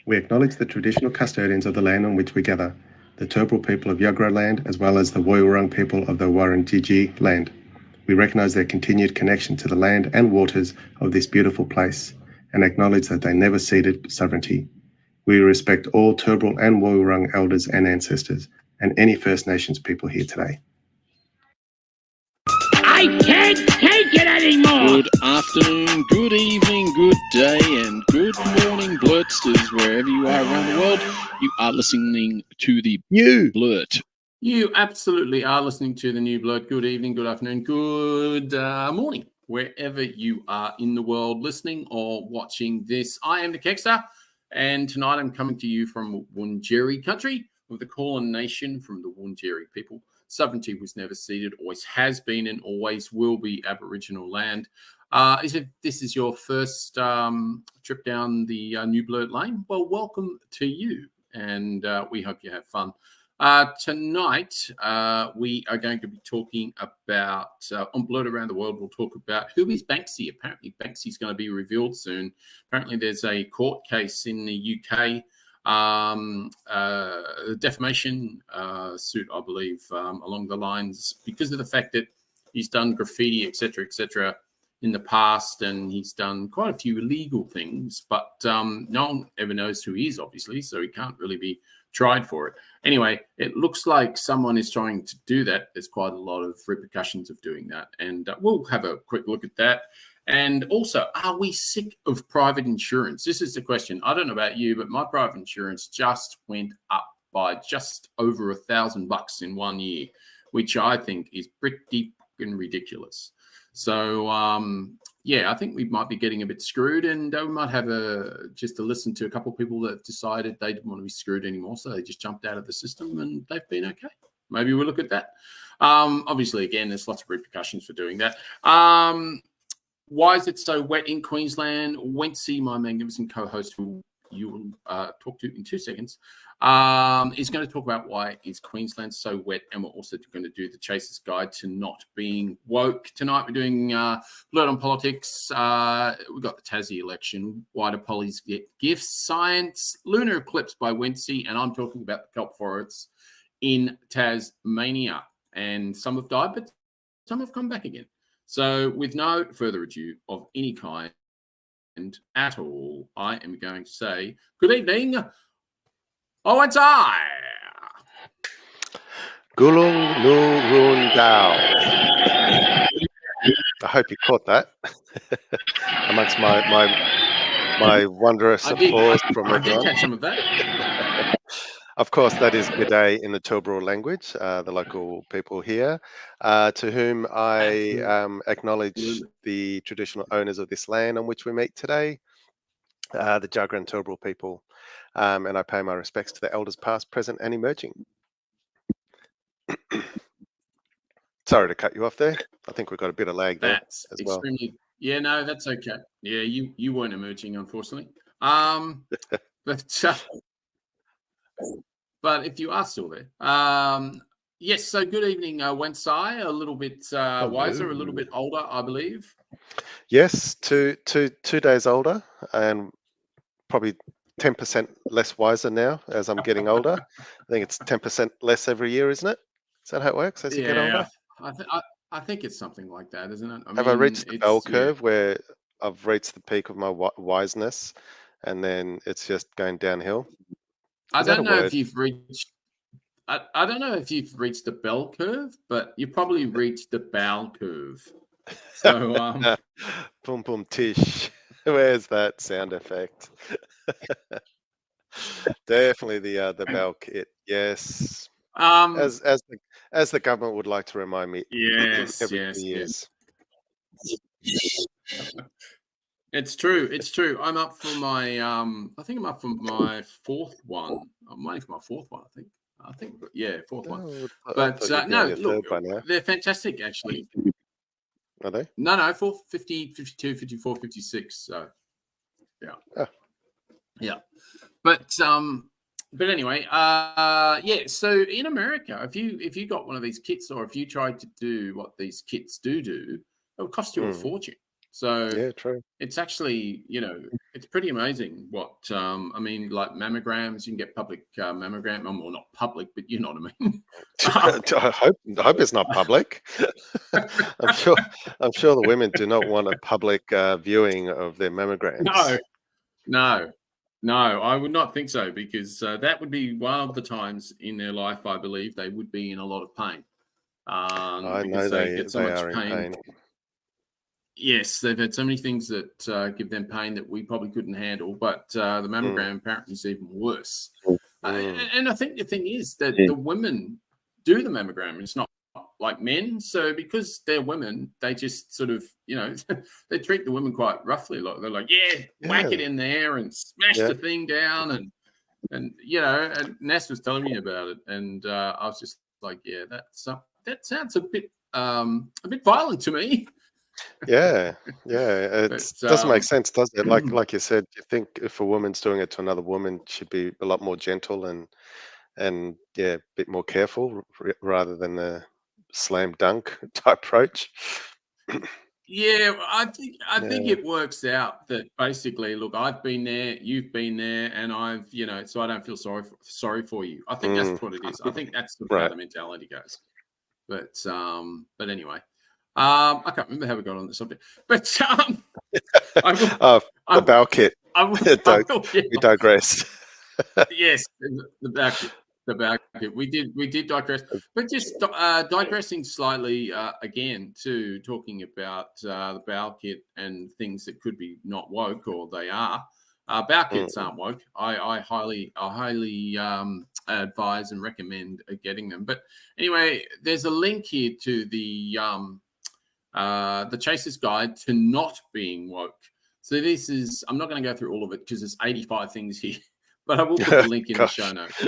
We acknowledge the traditional custodians of the land on which we gather, the Turrbal people of Yuggera land, as well as the Woiwurrung people of the Wurundjeri land. We recognise their continued connection to the land and waters of this beautiful place, and acknowledge that they never ceded sovereignty. We respect all Turrbal and Woiwurrung elders and ancestors, and any First Nations people here today. I can't take it anymore! Good afternoon, good evening, good day, and good morning, Blurtstars, wherever you are around the world. You are listening to the new Blurt. You absolutely are listening to the new Blurt. Good evening, good afternoon, good morning, wherever you are in the world listening or watching this. I am the Kegsta, and tonight I'm coming to you from Wurundjeri country, with the Kulin Nation from the Wurundjeri people. Sovereignty was never ceded, always has been and always will be Aboriginal land. If this is your first trip down the New Blurt Lane, well, welcome to you, and we hope you have fun. Tonight, we are going to be talking about, on Blurt Around the World, we'll talk about who is Banksy. Apparently, Banksy is going to be revealed soon. Apparently, there's a court case in the UK, defamation suit, I believe, along the lines, because of the fact that he's done graffiti, etc., in the past, and he's done quite a few illegal things, but no one ever knows who he is, obviously, so he can't really be tried for it. Anyway, it looks like someone is trying to do that. There's quite a lot of repercussions of doing that, and we'll have a quick look at that. And also, are we sick of private insurance? This is the question. I don't know about you, but my private insurance just went up by just over $1,000 in 1 year, which I think is pretty fucking ridiculous. So, yeah, I think we might be getting a bit screwed, and we might have just to listen to a couple of people that have decided they didn't want to be screwed anymore, so they just jumped out of the system and they've been okay. Maybe we'll look at that. Obviously, again, there's lots of repercussions for doing that. Why is it so wet in Queensland? Wencee, my magnificent co-host, who you will talk to in 2 seconds, is going to talk about why is Queensland so wet, and we're also going to do the Chaser's Guide to Not Being Woke. Tonight we're doing Blurt on Politics. We've got the Tassie election, why do pollies get gifts, science, lunar eclipse by Wencee, and I'm talking about the kelp forests in Tasmania. And some have died, but some have come back again. So with no further ado of any kind at all, I am going to say good evening. Oh, it's I. Gulung Nurun Dao. I hope you caught that. Amongst my wondrous applause from everyone. I did catch some of that. Of course, that is G'day in the Turrbal language, the local people here, to whom I acknowledge the traditional owners of this land on which we meet today, the Yuggera and Turrbal people, and I pay my respects to the elders past, present and emerging. Sorry to cut you off there. I think we've got a bit of lag there That's as extremely, well. Yeah, no, that's okay. Yeah, you weren't emerging, unfortunately. But if you are still there, yes. So good evening, Wencee. A little bit wiser, a little bit older, I believe. Yes, two days older, and probably 10% less wiser now as I'm getting older. I think it's 10% less every year, isn't it? Is that how it works as you get older? I think it's something like that, isn't it? Have I reached the bell curve where I've reached the peak of my wiseness, and then it's just going downhill? I don't know if you've reached. I don't know if you've reached the bell curve, but you probably reached the bowel curve. So, boom, boom, tish. Where's that sound effect? Definitely the bell kit. Yes. As the government would like to remind me. Yes. Every 2 years. It's true. It's true. I'm up for my. I think I'm up for my fourth one. I'm waiting for my fourth one. I think. Yeah, fourth one. But no, look, they're fantastic, actually. Are they? No, 50, 52, 54, 56. So, yeah. Oh. Yeah. But anyway, yeah. So in America, if you got one of these kits, or if you tried to do what these kits do, it would cost you a fortune. So yeah, true. It's actually, It's pretty amazing what I mean. Like mammograms, you can get public mammogram. Well, not public, but you know what I mean. I hope it's not public. I'm sure the women do not want a public viewing of their mammograms. No, I would not think so, because that would be one of the times in their life, I believe, they would be in a lot of pain. I know Because they get so much are in pain. Yes, they've had so many things that give them pain that we probably couldn't handle, but the mammogram apparently is even worse. And I think the thing is that the women do the mammogram. It's not like men. So because they're women, they just sort of, they treat the women quite roughly. Like they're like, whack it in there and smash the thing down, and and Ness was telling me about it, and I was just like, that sounds a bit violent to me. Yeah, it doesn't make sense, does it? Like you said, you think if a woman's doing it to another woman, she'd be a lot more gentle and a bit more careful rather than a slam dunk type approach. Yeah, I think it works out that basically, look, I've been there, you've been there, and I've, so I don't feel sorry for you. I think that's what it is. I think that's how the mentality goes. But anyway. I can't remember how we got on the subject, but the bow kit. We digressed. Yes, the bow kit. We did digress, but just digressing slightly again to talking about the bow kit and things that could be not woke, or they are. Bow kits aren't woke. I highly advise and recommend getting them. But anyway, there's a link here to the Chaser's Guide to Not Being Woke. So this is, I'm not going to go through all of it because there's 85 things here, but I will put the link in the show notes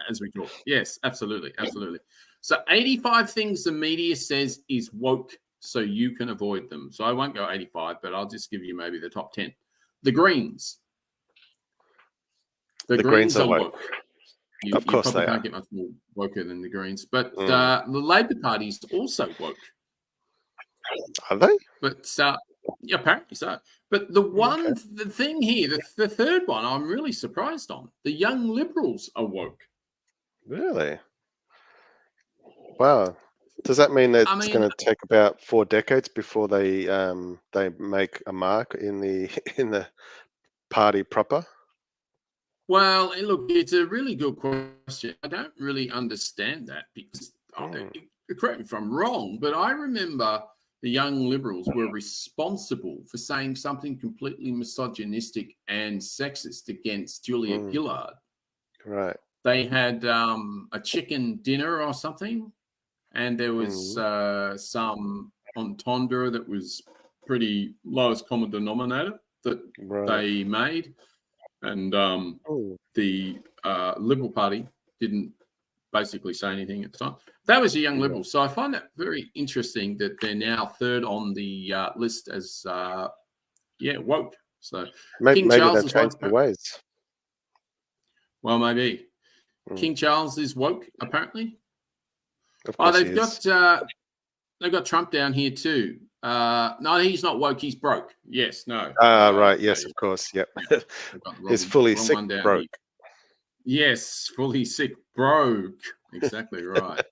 as we talk. Yes, absolutely. So 85 things the media says is woke, so you can avoid them. So I won't go 85, but I'll just give you maybe the top 10. The Greens. The Greens are woke. Of course you probably they can't are. get much more woker than the Greens. But the Labor Party's also woke. Are they? But apparently so. But the thing here, the third one, I'm really surprised on. The Young Liberals are woke. Really? Wow. Does that mean that it's going to take about 4 decades before they make a mark in the party proper? Well, look, it's a really good question. I don't really understand that because, correct me if I'm wrong, but I remember the Young Liberals were responsible for saying something completely misogynistic and sexist against Julia Gillard. Right. They had a chicken dinner or something, and there was some entendre that was pretty lowest common denominator that they made. And the Liberal Party didn't basically say anything at the time. That was a Young Liberal. So I find that very interesting that they're now third on the list as, woke. So maybe King Charles they've changed their ways. Well, maybe. King Charles is woke, apparently. Of course they've got Trump down here too. No, he's not woke. He's broke. Yes, no. Right. Yes, of course. Yep. He's fully sick, broke. Yes, fully sick, broke. Exactly right.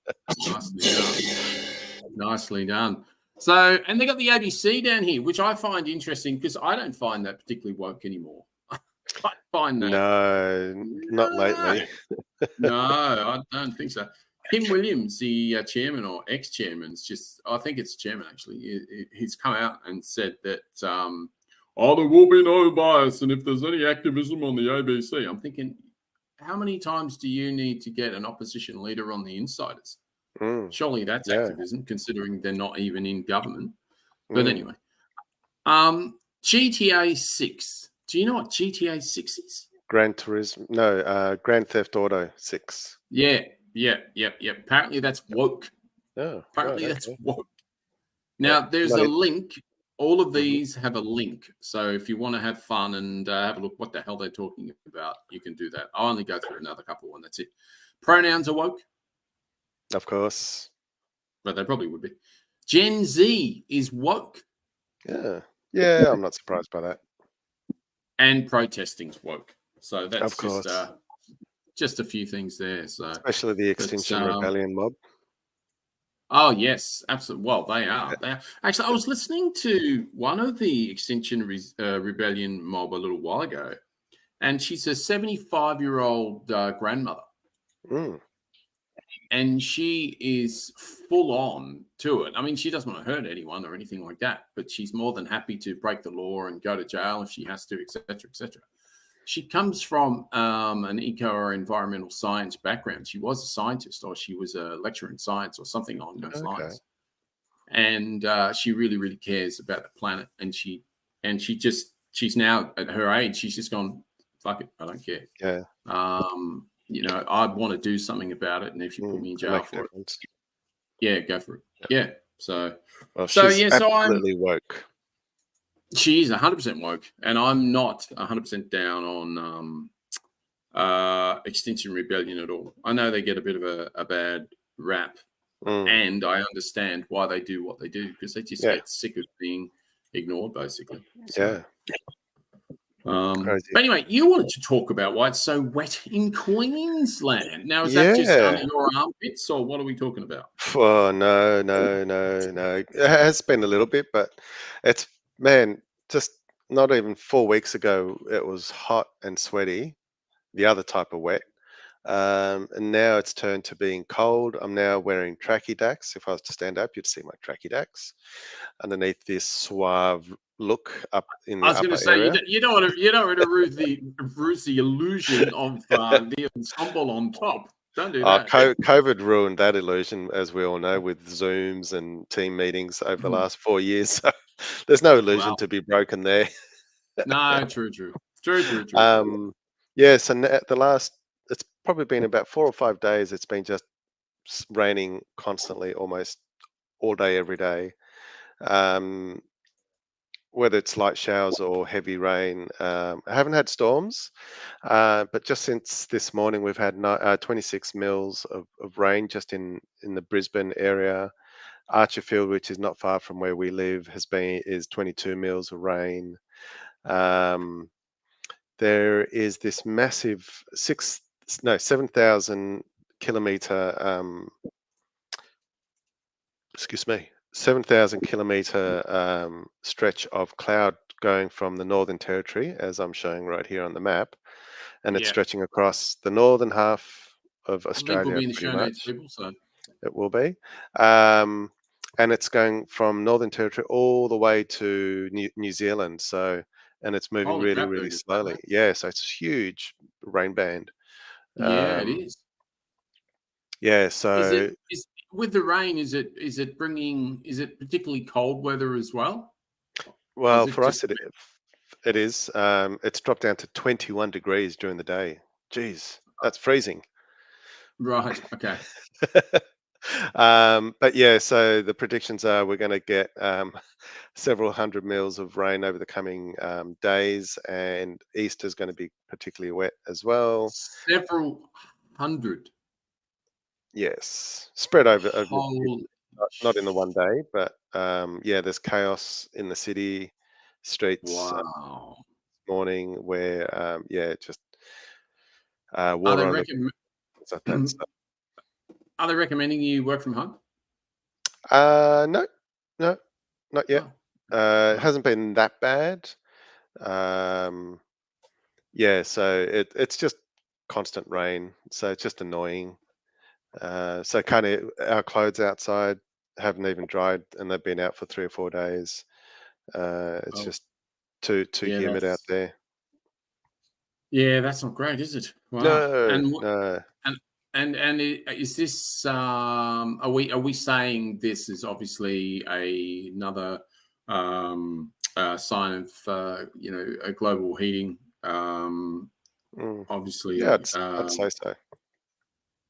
Nicely done. So, and they got the ABC down here, which I find interesting because I don't find that particularly woke anymore. I find that. No, not lately. No, I don't think so. Kim Williams, the chairman or ex-chairman, I think it's chairman actually, he's come out and said that, there will be no bias, and if there's any activism on the ABC, I'm thinking, how many times do you need to get an opposition leader on the Insiders? Surely that's activism, considering they're not even in government. But anyway, GTA 6. Do you know what GTA 6 is? Grand Theft Auto 6. Yeah. Apparently that's woke. Oh, apparently that's woke. Now, there's a link. All of these have a link. So if you want to have fun and have a look what the hell they're talking about, you can do that. I'll only go through another couple and that's it. Pronouns are woke. Of course. But they probably would be. Gen Z is woke. Yeah, I'm not surprised by that. and protesting's woke. So that's Of course. just a few things there. So Especially the Extinction Rebellion mob. Oh yes, absolutely. Well, they are. They are. Actually, I was listening to one of the Extinction Rebellion mob a little while ago, and she's a 75-year-old grandmother, and she is full on to it. I mean, she doesn't want to hurt anyone or anything like that, but she's more than happy to break the law and go to jail if she has to, etc., etc. She comes from an eco or environmental science background. She was a scientist, or she was a lecturer in science, or something along those lines. And she really, really cares about the planet. And she's now at her age. She's just gone, fuck it, I don't care. Yeah. I want to do something about it, and if you put me in jail for it, yeah, go for it. Yeah. So, she's absolutely woke. She is 100% woke, and I'm not 100% down on Extinction Rebellion at all. I know they get a bit of a bad rap, and I understand why they do what they do, because they just get sick of being ignored, basically. So, but anyway, you wanted to talk about why it's so wet in Queensland. Now, is that just under your armpits, or what are we talking about? Oh, no. It has been a little bit, but it's, man, just not even 4 weeks ago, it was hot and sweaty, the other type of wet. And now it's turned to being cold. I'm now wearing tracky dacks. If I was to stand up, you'd see my tracky dacks underneath this suave look up in the upper area. I was going to say, you don't want to ruin the illusion of the ensemble on top. Don't do that. COVID ruined that illusion, as we all know, with Zooms and team meetings over the last 4 years. So there's no illusion to be broken there. No, true. Yeah, so it's probably been about 4 or 5 days. It's been just raining constantly, almost all day, every day. Whether it's light showers or heavy rain. I haven't had storms, but just since this morning, we've had 26 mils of rain just in the Brisbane area. Archerfield, which is not far from where we live, is 22 mils of rain. There is this massive 7,000 kilometer 7,000 kilometer stretch of cloud going from the Northern Territory, as I'm showing right here on the map, and it's stretching across the northern half of Australia. Link will be in the show notes, people, so it will be. And it's going from Northern Territory all the way to New Zealand. So, and it's moving really slowly. Yeah, so it's a huge rain band. Yeah, it is. Yeah, so with the rain, is it particularly cold weather as well? Well, for us it is. It's dropped down to 21 degrees during the day. Jeez, that's freezing. Right. Okay. But yeah, so the predictions are we're going to get several hundred mils of rain over the coming days, and Easter's going to be particularly wet as well. Several hundred. Yes, spread over not in the one day, but yeah, there's chaos in the city streets. Wow. Morning where just water on stuff like that. Are they recommending you work from home? No, not yet. It hasn't been that bad. Yeah, so it's just constant rain, so it's just annoying. So kind of our clothes outside haven't even dried, and they've been out for 3 or 4 days. It's just too humid out there. Yeah, that's not great, is it? Wow. No. And is this are we saying this is obviously another sign of a global heating? Obviously, yeah, I'd say so.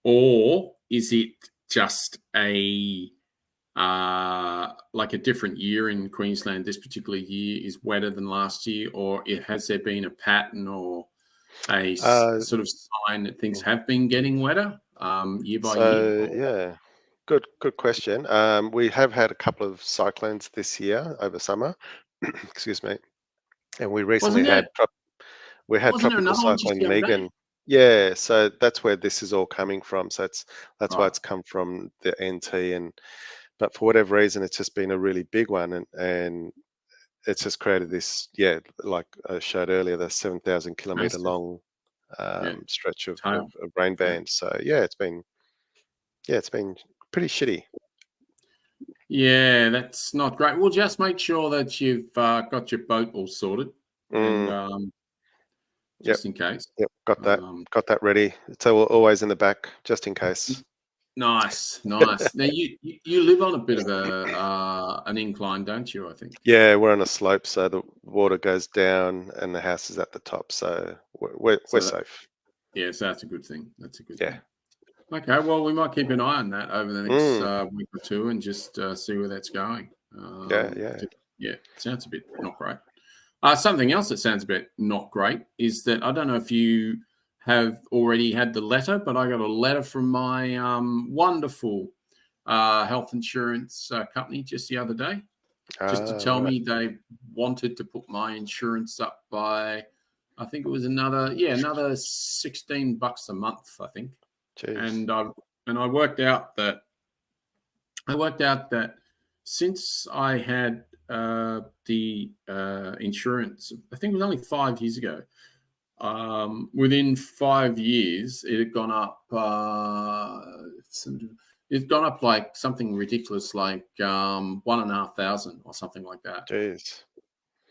Or is it just a like a different year in Queensland? This particular year is wetter than last year, or has there been a pattern or a sort of sign that things have been getting wetter year by year? Yeah, good question. We have had a couple of cyclones this year over summer. Excuse me. And we recently had we had Wasn't there Tropical another one just Cyclone the other day? Megan. Yeah, so that's where this is all coming from. So that's why Right. it's come from the NT, but for whatever reason, it's just been a really big one, and it's just created this, like I showed earlier, the 7,000-kilometer Massive. long Yeah. stretch of Tail. rain Yeah. bands. So it's been pretty shitty. Yeah, that's not great. Well, just make sure that you've got your boat all sorted, and Yep, just in case. yep, got Um, that ready. It's always in the back, just in case. Nice. Now you live on a bit of an incline, don't you? I think. Yeah, we're on a slope, so the water goes down and the house is at the top, so we're So safe. Yeah, so that's a good thing. That's a good Yeah. thing. Okay, well, we might keep an eye on that over the next week or two and just see where that's going. Yeah. Sounds a bit not great. Something else that sounds a bit not great is that I don't know if you have already had the letter, but I got a letter from my wonderful health insurance company just the other day, just to tell me they wanted to put my insurance up by, I think it was another $16 a month, I think. Jeez. And I worked out that since I had the insurance, I think it was only 5 years ago. Within 5 years, it had gone up. It's gone up like something ridiculous, like 1,500 or something like that. Jeez.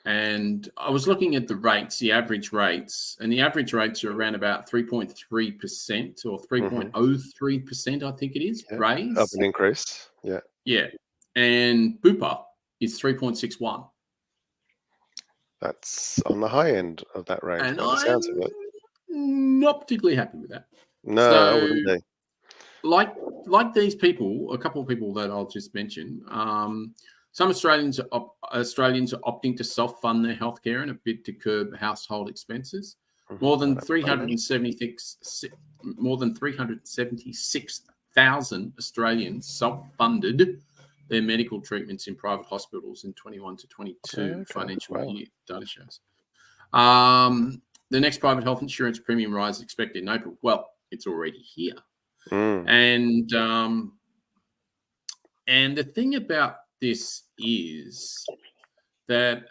And I was looking at the rates, the average rates, and the average rates are around about 3.3% or 3.03%, I think it is, raise. Up an increase. Yeah. Yeah. And Bupa is 3.61. That's on the high end of that range, And by the sounds of it. I'm not particularly happy with that. No, So, I wouldn't be. Like these people, a couple of people that I'll just mention, some Australians are opting to self-fund their healthcare in a bid to curb household expenses. More than 376,000 Australians self-funded their medical treatments in private hospitals in 21 to 22 financial year, data shows. The next private health insurance premium rise is expected in April. Well, it's already here. And the thing about this is that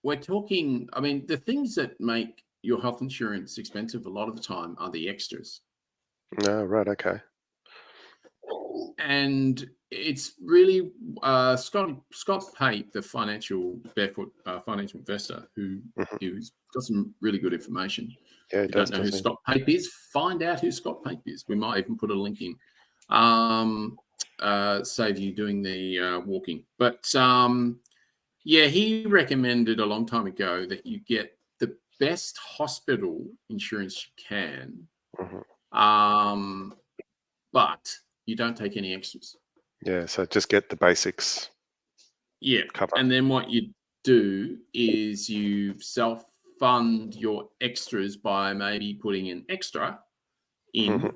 we're talking, I mean, the things that make your health insurance expensive a lot of the time are the extras. No, right, okay. And it's really Scott Pape, the barefoot financial investor, who's got some really good information. Yeah, if you don't know who Scott Pape is, find out who Scott Pape is. We might even put a link in. Save you doing the walking. But he recommended a long time ago that you get the best hospital insurance you can, but you don't take any extras. Yeah, so just get the basics. Yeah, cover. And then what you do is you self-fund your extras by maybe putting an extra in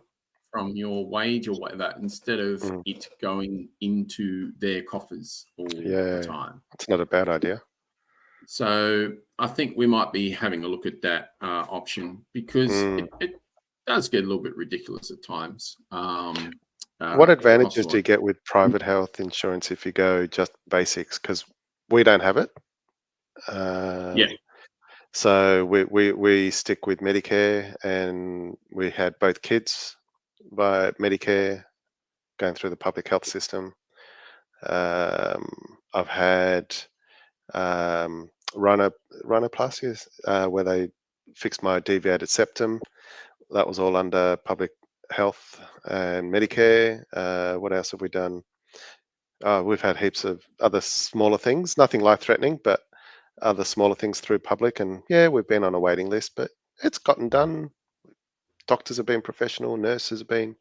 from your wage or whatever, instead of it going into their coffers all the time. It's not a bad idea. So I think we might be having a look at that option, because it does get a little bit ridiculous at times. What advantages do you get with private health insurance if you go just basics? Because we don't have it. So we stick with Medicare, and we had both kids by Medicare going through the public health system. I've had rhinoplasties where they fixed my deviated septum. That was all under public health and Medicare. What else have we done? We've had heaps of other smaller things, nothing life-threatening, but other smaller things through public. And we've been on a waiting list, but it's gotten done. Doctors have been professional, nurses have been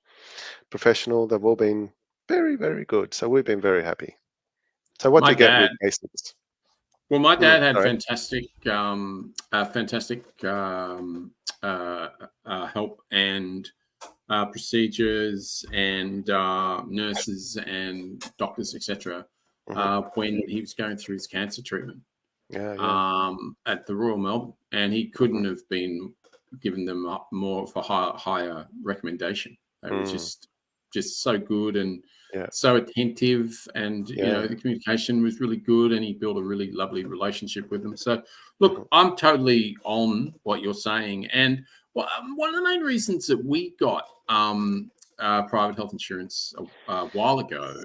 professional. They've all been very, very good. So we've been very happy. So what do you get with basics? Well, my dad had fantastic help and procedures and nurses and doctors, etc. When he was going through his cancer treatment. at the Royal Melbourne, and he couldn't have been given them up more of a higher recommendation. They were just so good and so attentive, and you know, the communication was really good, and he built a really lovely relationship with them. So look, I'm totally on what you're saying, and one of the main reasons that we got private health insurance a while ago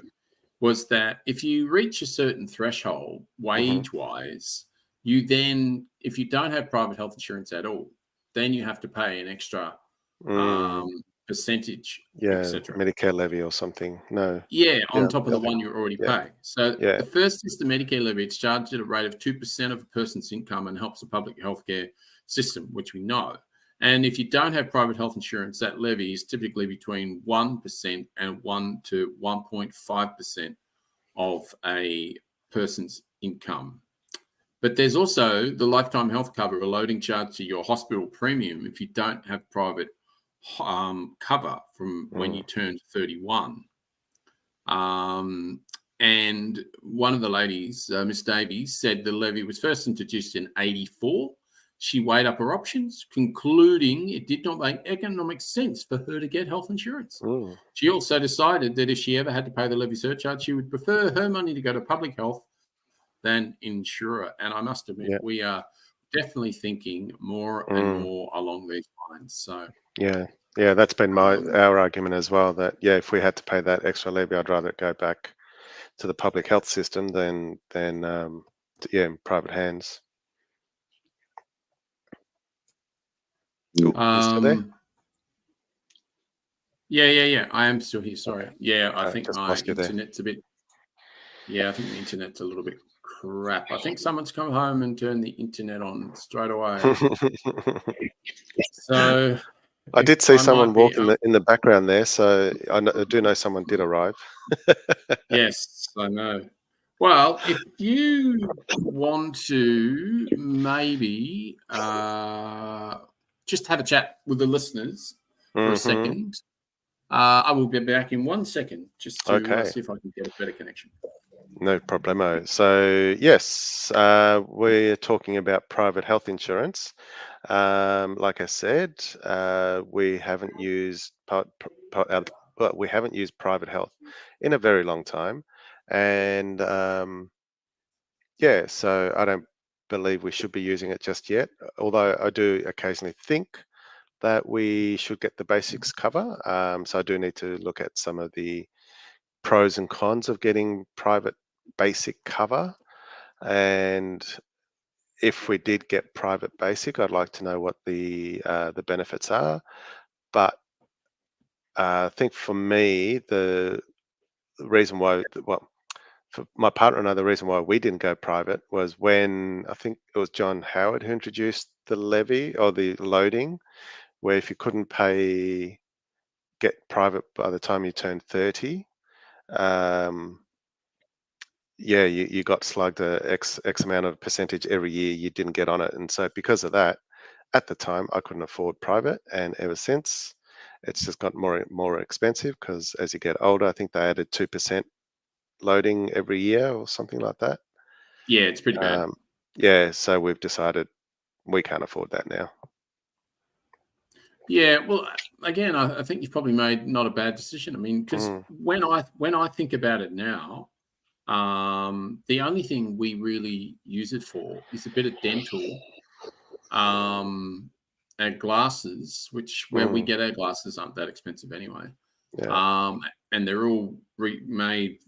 was that if you reach a certain threshold wage-wise, you then, if you don't have private health insurance at all, then you have to pay an extra percentage, etc. Medicare levy or something. On top of the one you already pay. So the first is the Medicare levy. It's charged at a rate of 2% of a person's income and helps the public healthcare system, which we know. And if you don't have private health insurance, that levy is typically between 1% and 1 to 1.5% of a person's income. But there's also the lifetime health cover, a loading charge to your hospital premium if you don't have private cover from when you turn 31. And one of the ladies, Miss Davies, said the levy was first introduced in 1984. She weighed up her options, concluding it did not make economic sense for her to get health insurance. She also decided that if she ever had to pay the levy surcharge, she would prefer her money to go to public health than insurer. And I must admit, we are definitely thinking more and more along these lines. So that's been our argument as well, that if we had to pay that extra levy, I'd rather it go back to the public health system than in private hands. You still there? Yeah. I am still here. Sorry. I think my internet's a bit. I think the internet's a little bit crap. I think someone's come home and turned the internet on straight away. So I did see someone walk in the background there, so I do know someone did arrive. Yes, I know. Well, if you want to maybe just have a chat with the listeners for a second, I will be back in 1 second just to see if I can get a better connection. No problemo. So yes, we're talking about private health insurance. Like I said, we haven't used private health in a very long time, and so I don't believe we should be using it just yet. Although I do occasionally think that we should get the basics cover. So I do need to look at some of the pros and cons of getting private basic cover, and if we did get private basic, I'd like to know what the benefits are. But I think for me, the reason why, for my partner and I, the reason why we didn't go private was when I think it was John Howard who introduced the levy or the loading, where if you couldn't get private by the time you turned 30, you got slugged a X amount of percentage every year you didn't get on it. And so because of that, at the time, I couldn't afford private. And ever since, it's just got more expensive, because as you get older, I think they added 2% loading every year or something like that. Yeah, it's pretty bad. So we've decided we can't afford that now. Yeah, well, again, I think you've probably made not a bad decision. I mean, because when I think about it now, the only thing we really use it for is a bit of dental, and glasses, where we get our glasses aren't that expensive anyway. And they're all made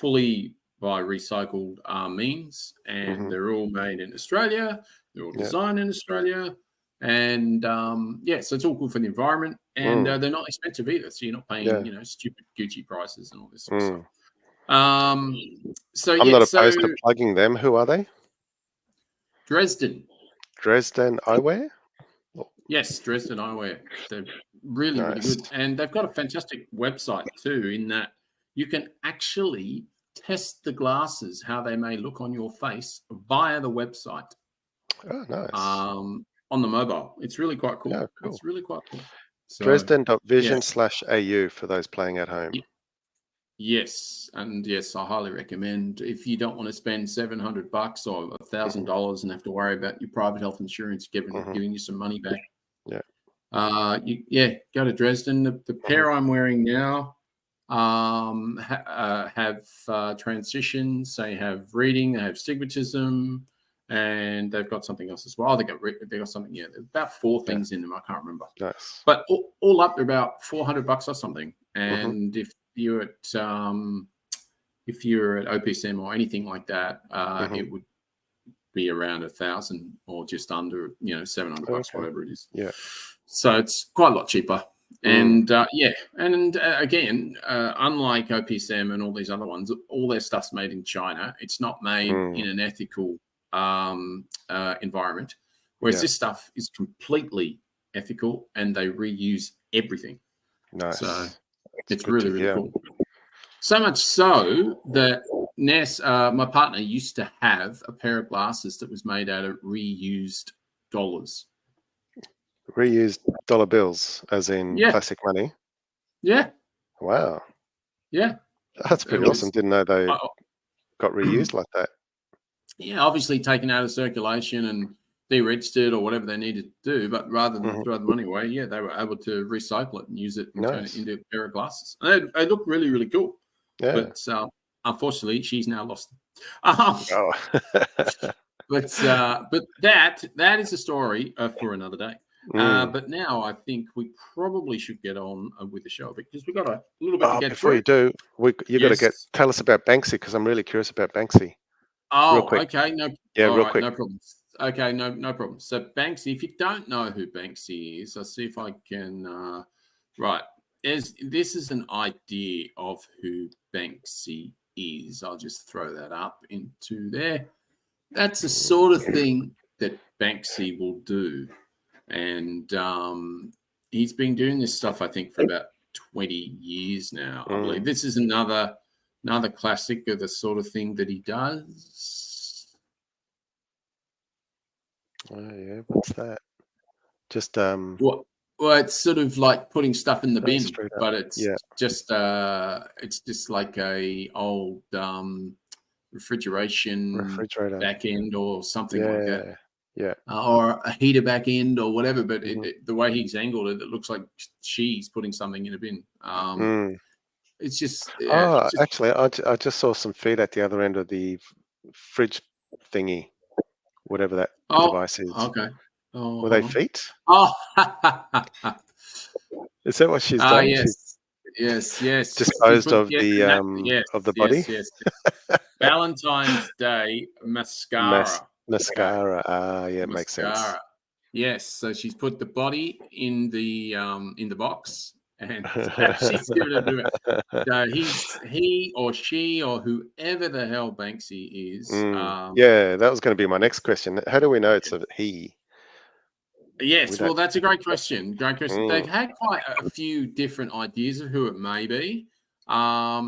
fully by recycled means, and they're all made in Australia. They're all designed in Australia. And so it's all good for the environment, and they're not expensive either. So you're not paying, stupid Gucci prices and all this sort of stuff. I'm not opposed to plugging them. Who are they? Dresden Eyewear? Yes, Dresden Eyewear. They're really, really good. And they've got a fantastic website too, in that you can actually test the glasses, how they may look on your face, via the website. Oh, nice. On the mobile. It's really quite cool. Cool. It's really quite cool. So, Dresden.vision/au for those playing at home. Yes, and yes, I highly recommend if you don't want to spend $700 or $1,000 and have to worry about your private health insurance giving you some money back. Yeah. Go to Dresden. The pair I'm wearing now have transitions. They have reading. They have stigmatism, and they've got something else as well. They got something. Yeah, there's about 4 things in them. I can't remember. Nice. But all up, they're about $400 or something. And if you're at OPSM or anything like that, it would be around 1,000 or just under, $700, whatever it is. Yeah. So it's quite a lot cheaper. And again, unlike OPSM and all these other ones, all their stuff's made in China. It's not made in an ethical environment, whereas this stuff is completely ethical and they reuse everything. Nice. So it's really, really cool. So much so that Ness, my partner, used to have a pair of glasses that was made out of reused dollars. Reused dollar bills, as in plastic money? Yeah. Wow. Yeah. That's pretty awesome. Didn't know they got reused like that. Yeah, obviously taken out of circulation and deregistered or whatever they needed to do, but rather than throw the money away, they were able to recycle it and use it and turn it into a pair of glasses. They look really, really cool. Yeah. But unfortunately, she's now lost them. But that is a story for another day. But now I think we probably should get on with the show because we've got a little bit to get before through. You do, you got to tell us about Banksy because I'm really curious about Banksy. Oh, okay. No, real quick. No problems. Okay, no problem. So Banksy, if you don't know who Banksy is, I'll see if I can. Right, this is an idea of who Banksy is. I'll just throw that up into there. That's the sort of thing that Banksy will do. And he's been doing this stuff, I think, for about 20 years now, I believe. This is another classic of the sort of thing that he does. Oh, yeah. What's that? Just Well, it's sort of like putting stuff in the bin, but it's just like a old refrigerator back end or something like that. Yeah. Or a heater back end or whatever, but the way he's angled it, it looks like she's putting something in a bin. It's just. Actually, I just saw some feet at the other end of the fridge thingy, whatever that device is. Okay. Were they feet? Oh. Is that what she's done? Yes. Disposed of the body. Yes. Valentine's Day mascara. Mascara. It makes sense. Yes, so she's put the body in the box, and she's given it to it. So he or she or whoever the hell Banksy is. That was going to be my next question. How do we know it's a he? Yes, well, that's a great question. They've had quite a few different ideas of who it may be. But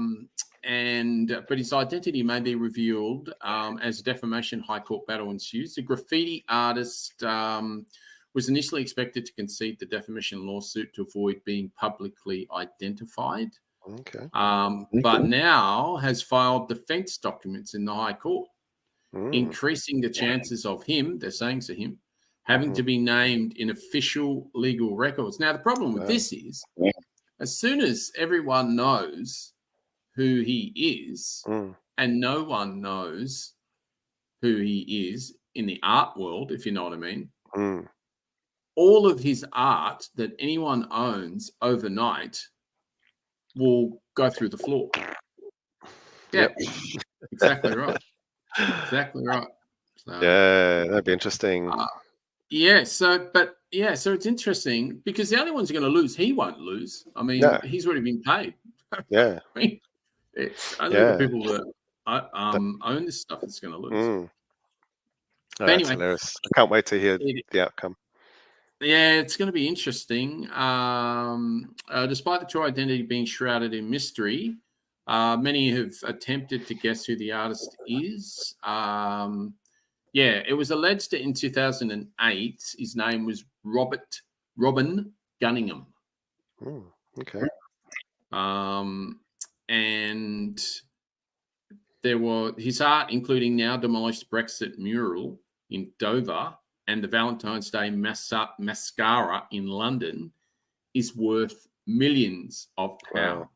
his identity may be revealed as a defamation high court battle ensues. The graffiti artist was initially expected to concede the defamation lawsuit to avoid being publicly identified. Okay. But now has filed defense documents in the High Court, increasing the chances of him, they're saying to him, having to be named in official legal records. Now, the problem with this is, as soon as everyone knows who he is, and no one knows who he is in the art world, if you know what I mean, all of his art that anyone owns overnight will go through the floor. Yeah, exactly right. Exactly right. So, that'd be interesting. So it's interesting because the only ones who are going to lose, he won't lose. I mean, he's already been paid. Yeah. I mean, it's only the people that own this stuff that's going to lose. But anyway, that's hilarious. I can't wait to hear the outcome. Yeah, it's going to be interesting. Despite the true identity being shrouded in mystery, many have attempted to guess who the artist is. It was alleged that in 2008, his name was Robin Gunningham. Okay. and there was his art, including now demolished Brexit mural in Dover and the Valentine's Day mascara in London, is worth millions of pounds.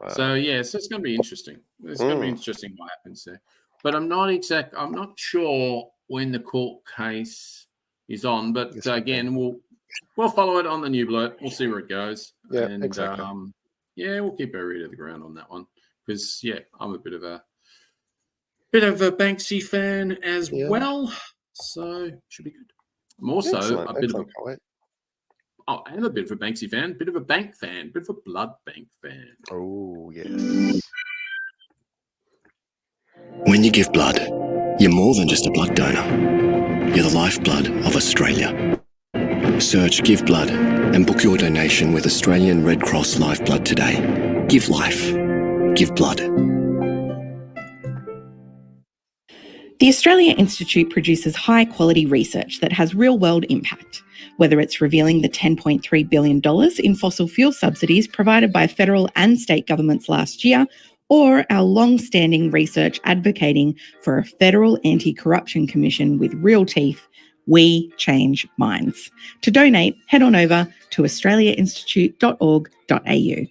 Wow. So so it's going to be interesting. It's going to be interesting what happens there. But I'm not sure when the court case is on. But again, we'll follow it on the new Blurt. We'll see where it goes. Yeah, and exactly. we'll keep our ear to the ground on that one, because I'm a bit of a Banksy fan as well. So should be good. I'm also Excellent. a bit of a Can't wait. Oh, I'm a bit of a Banksy fan, bit of a bank fan, bit of a blood bank fan. Oh, yes. When you give blood, you're more than just a blood donor. You're the lifeblood of Australia. Search Give Blood and book your donation with Australian Red Cross Lifeblood today. Give life. Give blood. The Australia Institute produces high-quality research that has real-world impact, whether it's revealing the $10.3 billion in fossil fuel subsidies provided by federal and state governments last year, or our long-standing research advocating for a federal anti-corruption commission with real teeth. We change minds. To donate, head on over to australiainstitute.org.au.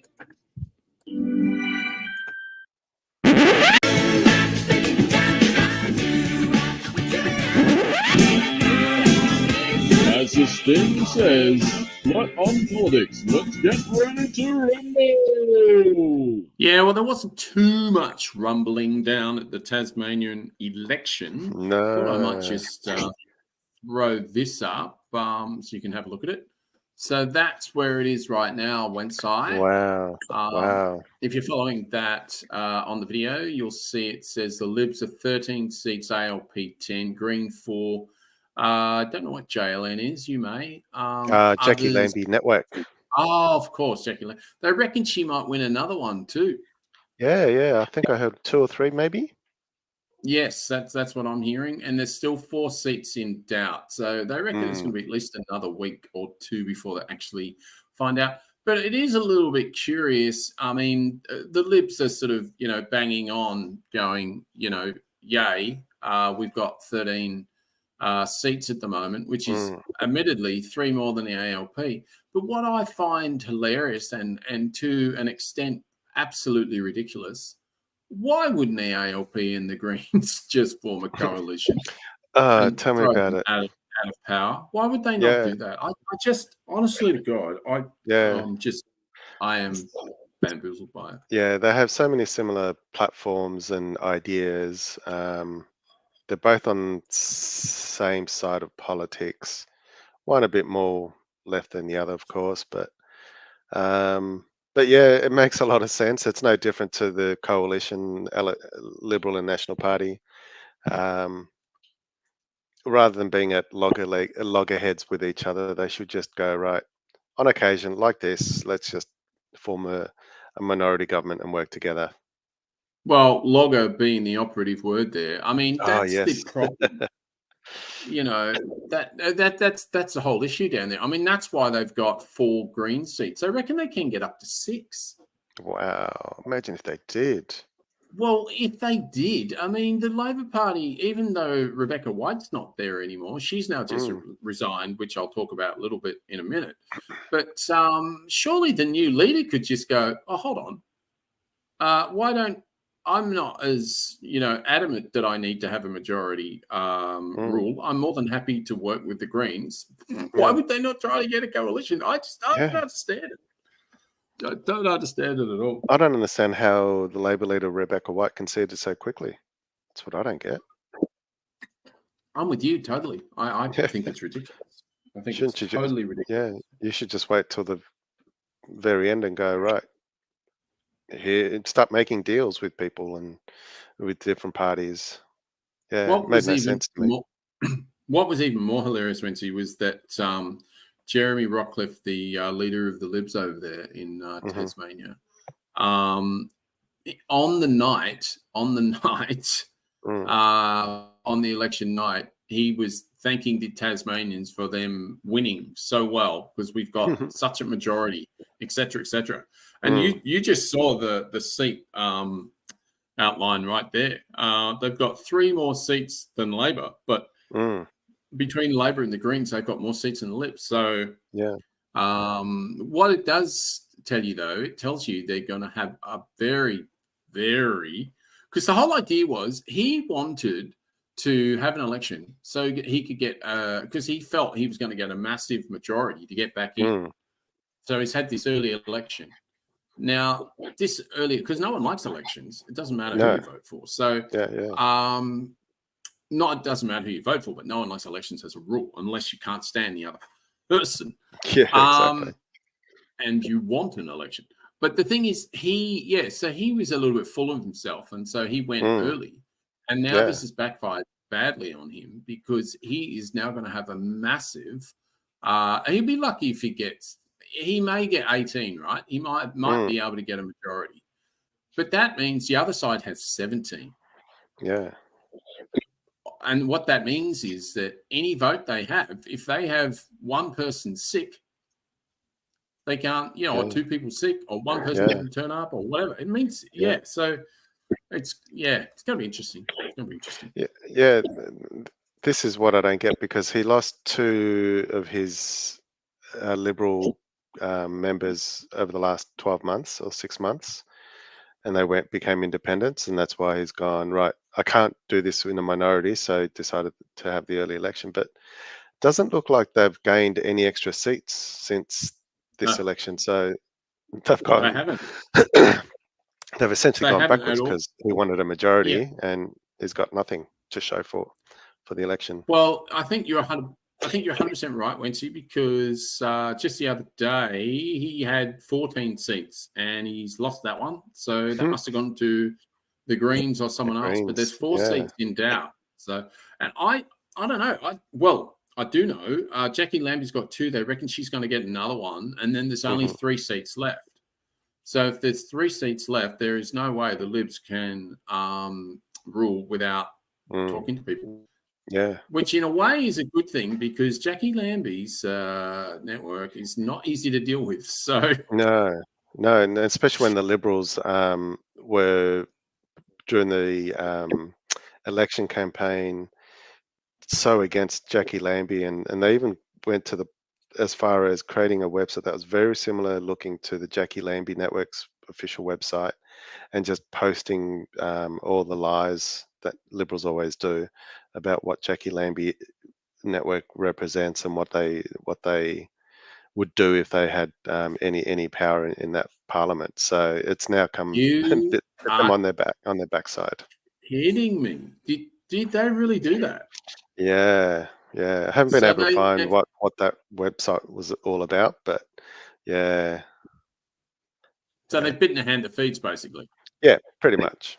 As the sting says, what on politics? Let's get ready to rumble! Yeah, well, there wasn't too much rumbling down at the Tasmanian election. No. Thought I might just throw this up so you can have a look at it. So that's where it is right now, Wencee. Wow. Wow. If you're following that on the video, you'll see it says the Libs are 13 seats, ALP 10, Green 4. I don't know what JLN is. You may. Jackie Lambie Network. Oh, of course, Jackie Lambie. They reckon she might win another one too. Yeah. I think I heard 2 or 3, maybe. Yes, that's what I'm hearing. And there's still 4 seats in doubt. So they reckon it's going to be at least another week or 2 before they actually find out. But it is a little bit curious. I mean, the Libs are sort of, banging on, going, yay. We've got 13 seats at the moment, which is admittedly 3 more than the ALP. But what I find hilarious and to an extent absolutely ridiculous, why wouldn't the ALP and the Greens just form a coalition? Tell me about it. Out of power. Why would they not do that? I just, honestly to God, I am bamboozled by it. Yeah, they have so many similar platforms and ideas. They're both on same side of politics. One a bit more left than the other, of course, but yeah, it makes a lot of sense. It's no different to the coalition, Liberal and National Party. Rather than being at loggerheads with each other, they should just go, right, on occasion like this, let's just form a minority government and work together. Well, logger being the operative word there. I mean, that's the problem. That's the whole issue down there. I mean, that's why they've got 4 Green seats. I reckon they can get up to 6. Wow. Imagine if they did. Well, if they did, I mean, the Labor Party, even though Rebecca White's not there anymore, she's now just resigned, which I'll talk about a little bit in a minute. But surely the new leader could just go, oh, hold on. Why don't I'm not as, adamant that I need to have a majority rule. I'm more than happy to work with the Greens. Why would they not try to get a coalition? I don't understand it. I don't understand it at all. I don't understand how the Labor leader, Rebecca White, conceded so quickly. That's what I don't get. I'm with you totally. I think it's ridiculous. I think it's totally ridiculous. Yeah, you should just wait till the very end and go, right, here, start making deals with people and with different parties. Yeah, it made no sense to me. What was even more hilarious, Wencee, was that Jeremy Rockcliffe, the leader of the Libs over there in Tasmania, on the election night, he was thanking the Tasmanians for them winning so well because we've got such a majority, etc., etc. And you just saw the seat outline right there. They've got 3 more seats than Labor, but between Labor and the Greens, they've got more seats than the Libs. So what it does tell you, though, it tells you they're going to have a very, very, because the whole idea was he wanted to have an election so he could get, because he felt he was going to get a massive majority to get back in. So he's had this early election. Now, this early, because no one likes elections. It doesn't matter who you vote for. So, it doesn't matter who you vote for, but no one likes elections as a rule, unless you can't stand the other person. Yeah, exactly. And you want an election. But the thing is, so he was a little bit full of himself, and so he went early. And now this has backfired badly on him because he is now going to have a massive, he'll be lucky if he may get 18, right? He might be able to get a majority. But that means the other side has 17. Yeah. And what that means is that any vote they have, if they have one person sick, they can't, or 2 people sick, or one person didn't turn up, or whatever. It means, so it's going to be interesting. It's going to be interesting. Yeah. This is what I don't get, because he lost 2 of his Liberal members over the last 12 months or 6 months, and they became independents, and that's why he's gone, right, I can't do this in a minority, so decided to have the early election. But doesn't look like they've gained any extra seats since this election, so they've gone. They haven't. They've essentially gone backwards because he wanted a majority, and he's got nothing to show for the election. Well, I think you're 100% right, Wencee, because just the other day he had 14 seats and he's lost that one. So that must have gone to the Greens or someone else. But there's 4 seats in doubt. So, and I don't know. I do know. Jackie Lambie's got 2. They reckon she's going to get another one, and then there's only 3 seats left. So if there's 3 seats left, there is no way the Libs can rule without talking to people. Yeah, which in a way is a good thing, because Jackie Lambie's network is not easy to deal with. So no, and especially when the Liberals were during the election campaign so against Jackie Lambie, and they even went to as far as creating a website that was very similar looking to the Jackie Lambie network's official website, and just posting all the lies that Liberals always do about what Jackie Lambie network represents and what they would do if they had any power in that parliament. So it's now come bit them on their backside. Kidding me? Did they really do that? Yeah. I haven't been able to find what that website was all about, but yeah. So they've bitten the hand that feeds, basically. Yeah, pretty much.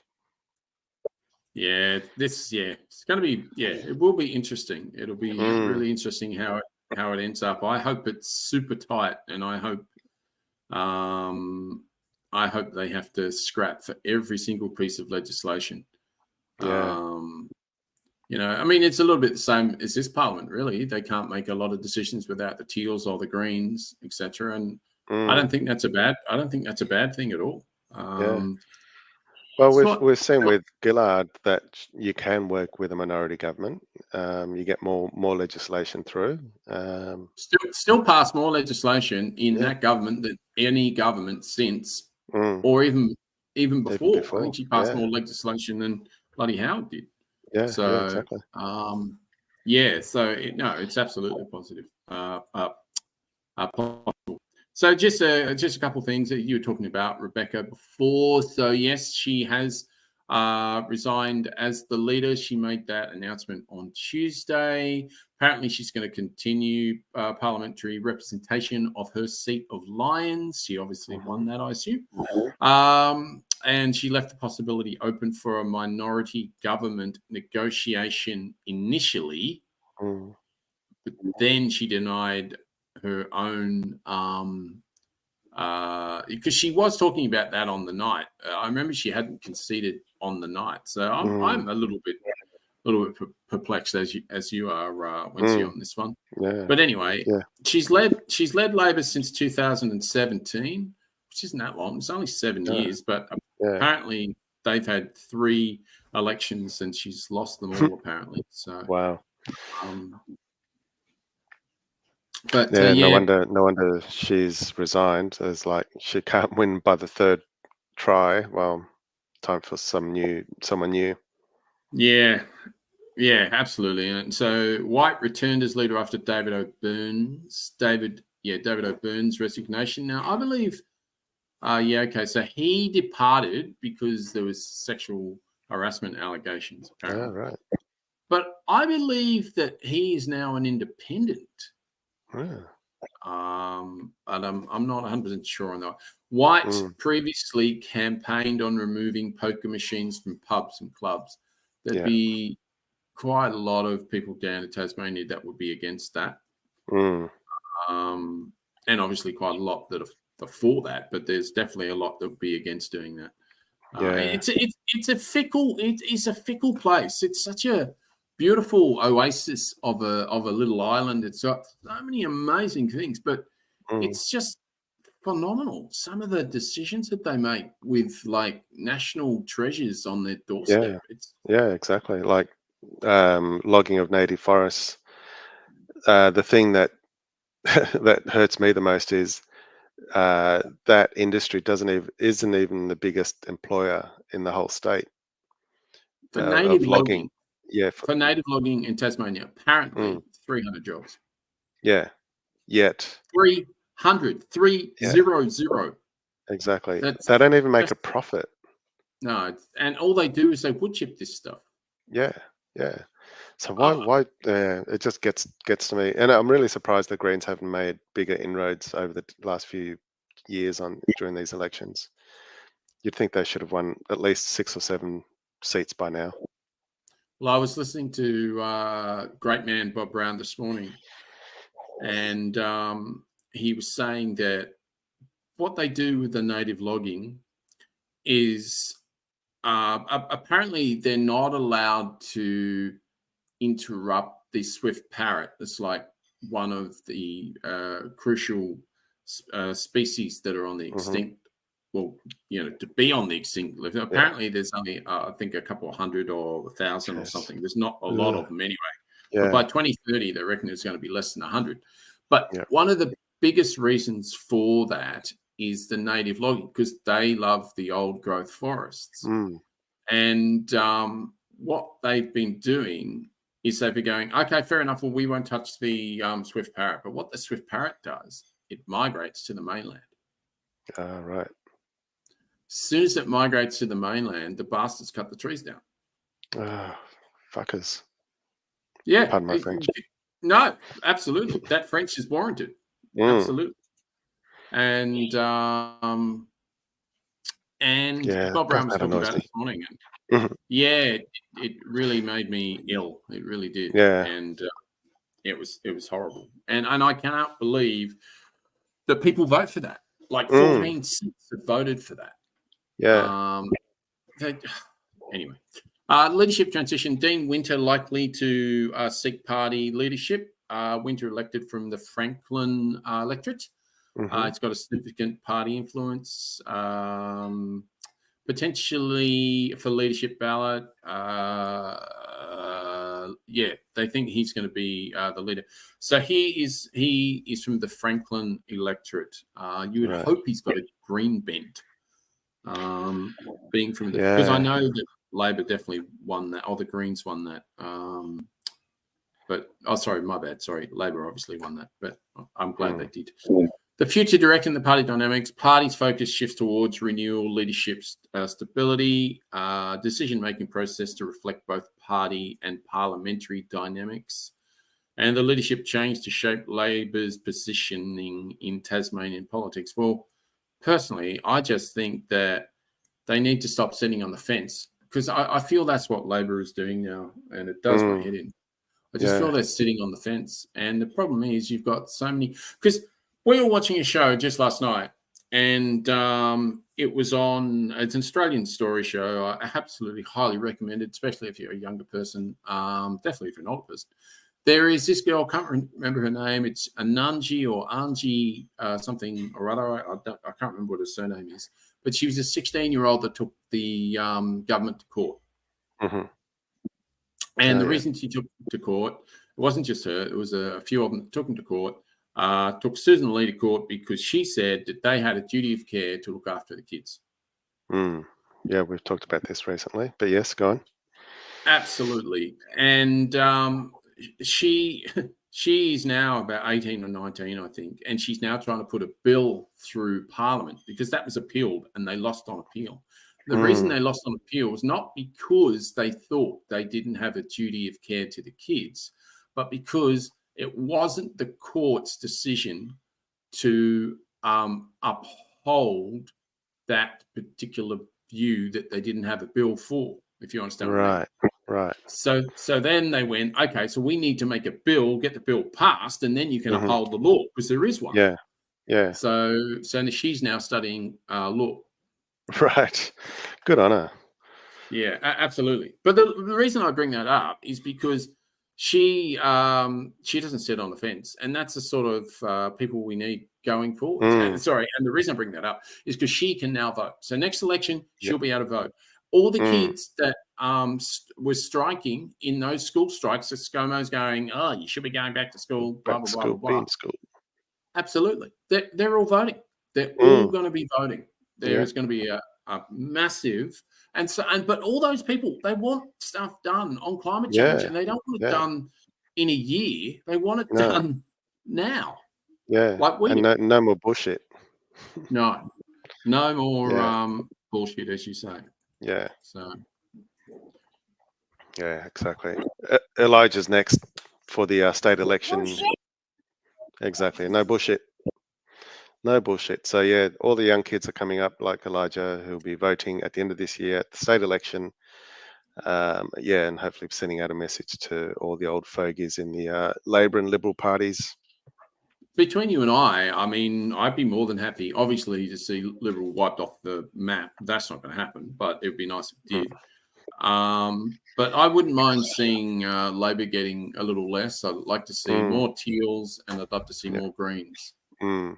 Yeah, it's going to be, it will be interesting. It'll be really interesting how it ends up. I hope it's super tight, and I hope they have to scrap for every single piece of legislation. Yeah. I mean, it's a little bit the same as this parliament, really. They can't make a lot of decisions without the Teals or the Greens, etc. And I don't think that's a bad thing at all. Well, we've seen with Gillard that you can work with a minority government. You get more legislation through. Still pass more legislation in that government than any government since, or even before. I think she passed more legislation than bloody Howard did. Yeah. So Exactly. It's absolutely positive. Possible. So just a couple of things that you were talking about, Rebecca, before. So yes, she has resigned as the leader. She made that announcement on Tuesday. Apparently, she's going to continue parliamentary representation of her seat of Lyons. She obviously won that, I assume. And she left the possibility open for a minority government negotiation initially, but then she denied her own, because she was talking about that on the night. I remember she hadn't conceded on the night, so I'm a little bit perplexed as you are, Wencee, on this one. Yeah. But anyway, she's led Labor since 2017. which isn't that long. It's only 7 Yeah. years, but Yeah. apparently they've had 3 elections and she's lost them all. Apparently, so Wow. But Yeah, no wonder she's resigned. It's like she can't win by the 3rd try. Well, time for someone new. Yeah, absolutely. And so White returned as leader after David O'Byrne's resignation. Now, I believe, so he departed because there was sexual harassment allegations, apparently. Oh, right. But I believe that he is now an independent. Yeah. And I'm not 100% sure on that. White previously campaigned on removing poker machines from pubs and clubs. There'd be quite a lot of people down in Tasmania that would be against that. And obviously quite a lot that are for that, but there's definitely a lot that would be against doing that. It's a fickle place. It's such a beautiful oasis of a little island. It's got so many amazing things, but it's just phenomenal. Some of the decisions that they make with like national treasures on their doorstep. Yeah, exactly. Like logging of native forests. The thing that that hurts me the most is that industry isn't even the biggest employer in the whole state. For native logging. For native logging in Tasmania, apparently 300 jobs. Yeah. Yet 300. Exactly. That's they don't even make a profit. No, and all they do is they wood chip this stuff. Yeah. So why? It just gets to me, and I'm really surprised the Greens haven't made bigger inroads over the last few years during these elections. You'd think they should have won at least 6 or 7 seats by now. Well, I was listening to great man Bob Brown this morning, and he was saying that what they do with the native logging is apparently they're not allowed to interrupt the swift parrot. It's like one of the crucial species that are on the extinct. Well, to be on the extinct list. Apparently, there's only I think a couple of hundred or 1,000 or something. There's not a lot of them anyway. But by 2030, they reckon there's going to be less than 100. But one of the biggest reasons for that is the native logging, because they love the old growth forests. And what they've been doing is they've been going, okay, fair enough. Well, we won't touch the swift parrot. But what the swift parrot does, it migrates to the mainland. Right. As soon as it migrates to the mainland, the bastards cut the trees down. Fuckers. Yeah. Pardon my French. No, absolutely. That French is warranted. Absolutely. And Bob Brown was talking about it this morning. And it really made me ill. It really did. Yeah. And it was horrible. And I cannot believe that people vote for that. Like 14 seats have voted for that. Yeah. Anyway, leadership transition. Dean Winter likely to seek party leadership. Winter elected from the Franklin electorate. It's got a significant party influence. Potentially for leadership ballot. They think he's going to be the leader. So he is from the Franklin electorate. You would hope he's got a green bent. Being from because I know that Labor definitely won that, or the Greens won that. My bad. Sorry, Labor obviously won that, but I'm glad they did. The future directing the party dynamics. Party's focus shifts towards renewal, leadership stability, decision-making process to reflect both party and parliamentary dynamics, and the leadership change to shape Labor's positioning in Tasmanian politics. Well, personally, I just think that they need to stop sitting on the fence, because I feel that's what Labor is doing now, and it does my head in. I just feel they're sitting on the fence. And the problem is you've got so many, because we were watching a show just last night, and it was on, it's an Australian story show. I absolutely highly recommend it, especially if you're a younger person, definitely if you're an older person. there is this girl, I can't remember her name. It's Ananji or Anji something or other. I can't remember what her surname is. But she was a 16-year-old that took the government to court. Mm-hmm. And the reason she took to court, it wasn't just her. It was a few of them that took them to court. Took Susan Lee to court because she said that they had a duty of care to look after the kids. Yeah, we've talked about this recently. But yes, go on. Absolutely. And she's now about 18 or 19, I think, and she's now trying to put a bill through Parliament because that was appealed and they lost on appeal. The reason they lost on appeal was not because they thought they didn't have a duty of care to the kids, but because it wasn't the court's decision to uphold that particular view that they didn't have a bill for, if you understand what I mean. Right. So then they went, okay, so we need to make a bill, get the bill passed, and then you can uphold the law because there is one. Yeah. So she's now studying law. Right. Good on her. Yeah, absolutely. But the reason I bring that up is because she doesn't sit on the fence, and that's the sort of people we need going forward. And the reason I bring that up is because she can now vote. So next election, she'll be able to vote. All the kids that were striking in those school strikes, the ScoMo's going, oh, you should be going back to school, blah, blah, blah, blah, blah. Absolutely. They're all voting. They're all going to be voting. There's going to be a massive, but all those people, they want stuff done on climate change, and they don't want it done in a year. They want it done now. Yeah, like and no more bullshit. No more bullshit, as you say. Yeah. So. Yeah, exactly. Elijah's next for the state election. Exactly. No bullshit. No bullshit. So yeah, all the young kids are coming up like Elijah who'll be voting at the end of this year at the state election. And hopefully sending out a message to all the old fogies in the Labor and Liberal parties. Between you and I mean, I'd be more than happy, obviously, to see Liberal wiped off the map. That's not going to happen, but it would be nice if it did. But I wouldn't mind seeing Labor getting a little less. I'd like to see more teals, and I'd love to see more greens. And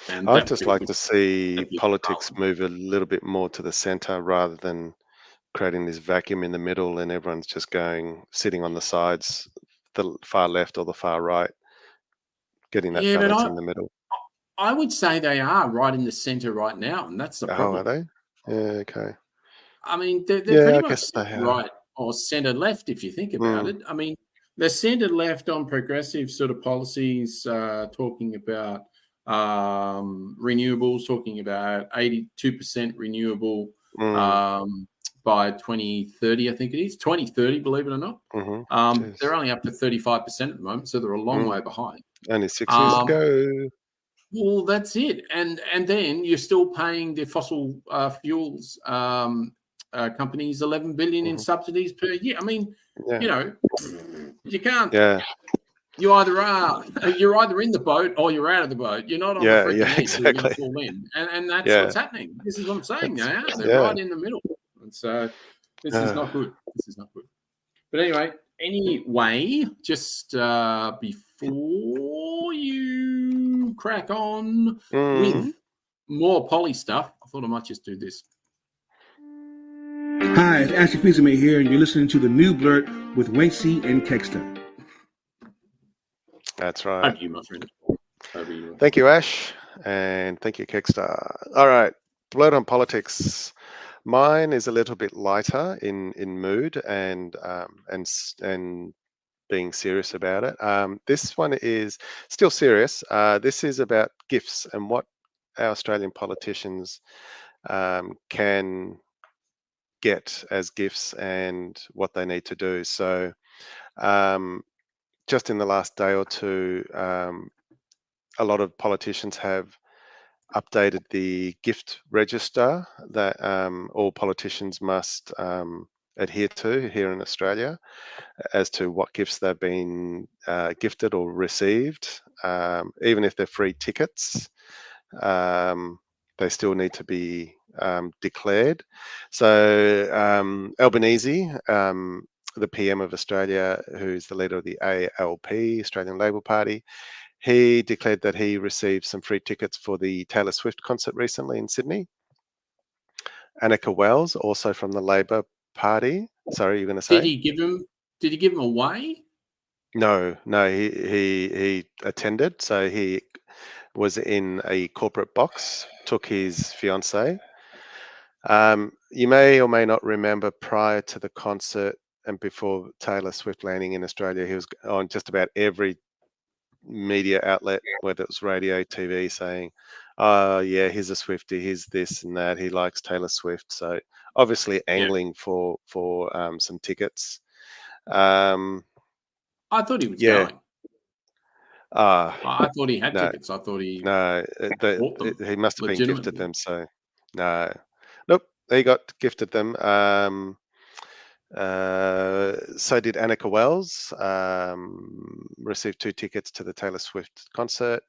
And I'd just like to see politics move a little bit more to the centre rather than creating this vacuum in the middle and everyone's just sitting on the sides, the far left or the far right, getting that balance in the middle. I would say they are right in the centre right now, and that's the problem. Oh, are they? Yeah, okay. I mean, they're pretty much they right or centre left if you think about it. I mean, they're centre left on progressive sort of policies, talking about renewables, talking about 82% renewable by 2030, I think it is. 2030, believe it or not. They're only up to 35% at the moment, so they're a long way behind. Only 6 years to go. Well, that's it. And then you're still paying the fossil fuels companies $11 billion in subsidies per year. I mean, you can't. Yeah. You're either in the boat or you're out of the boat. You're not on the freaking edge. Exactly. You're going to fall in, and that's what's happening. This is what I'm saying now. They're right in the middle, and so this is not good. This is not good. But anyway, just before you crack on with more poly stuff, I thought I might just do this. Hi, it's Ashley Queensland here, and you're listening to the new Blurt with Wencee and Kegsta. That's right. Over you, my friend. Over you. Thank you, Ash, and thank you, Kegsta. All right, Blurt on politics. Mine is a little bit lighter in mood and being serious about it. This one is still serious. This is about gifts and what our Australian politicians can get as gifts and what they need to do. So just in the last day or two, a lot of politicians have updated the gift register that all politicians must adhere to here in Australia as to what gifts they've been gifted or received. Even if they're free tickets, they still need to be declared. So Albanese, the PM of Australia, who's the leader of the ALP, Australian Labor Party, he declared that he received some free tickets for the Taylor Swift concert recently in Sydney. Annika Wells, also from the Labor Party. Sorry, you're going to say? Did he give them away? No, he attended. So he was in a corporate box, took his fiancée. You may or may not remember, prior to the concert and before Taylor Swift landing in Australia, he was on just about every media outlet, whether it was radio, TV, saying, "Oh yeah, he's a Swiftie, he's this and that. He likes Taylor Swift." So obviously angling for some tickets. I thought he was Yeah. going. I thought he had tickets. I thought he bought them. He must have been gifted legitimately. them. So nope, he got gifted them. So did Annika Wells. Received 2 tickets to the Taylor Swift concert.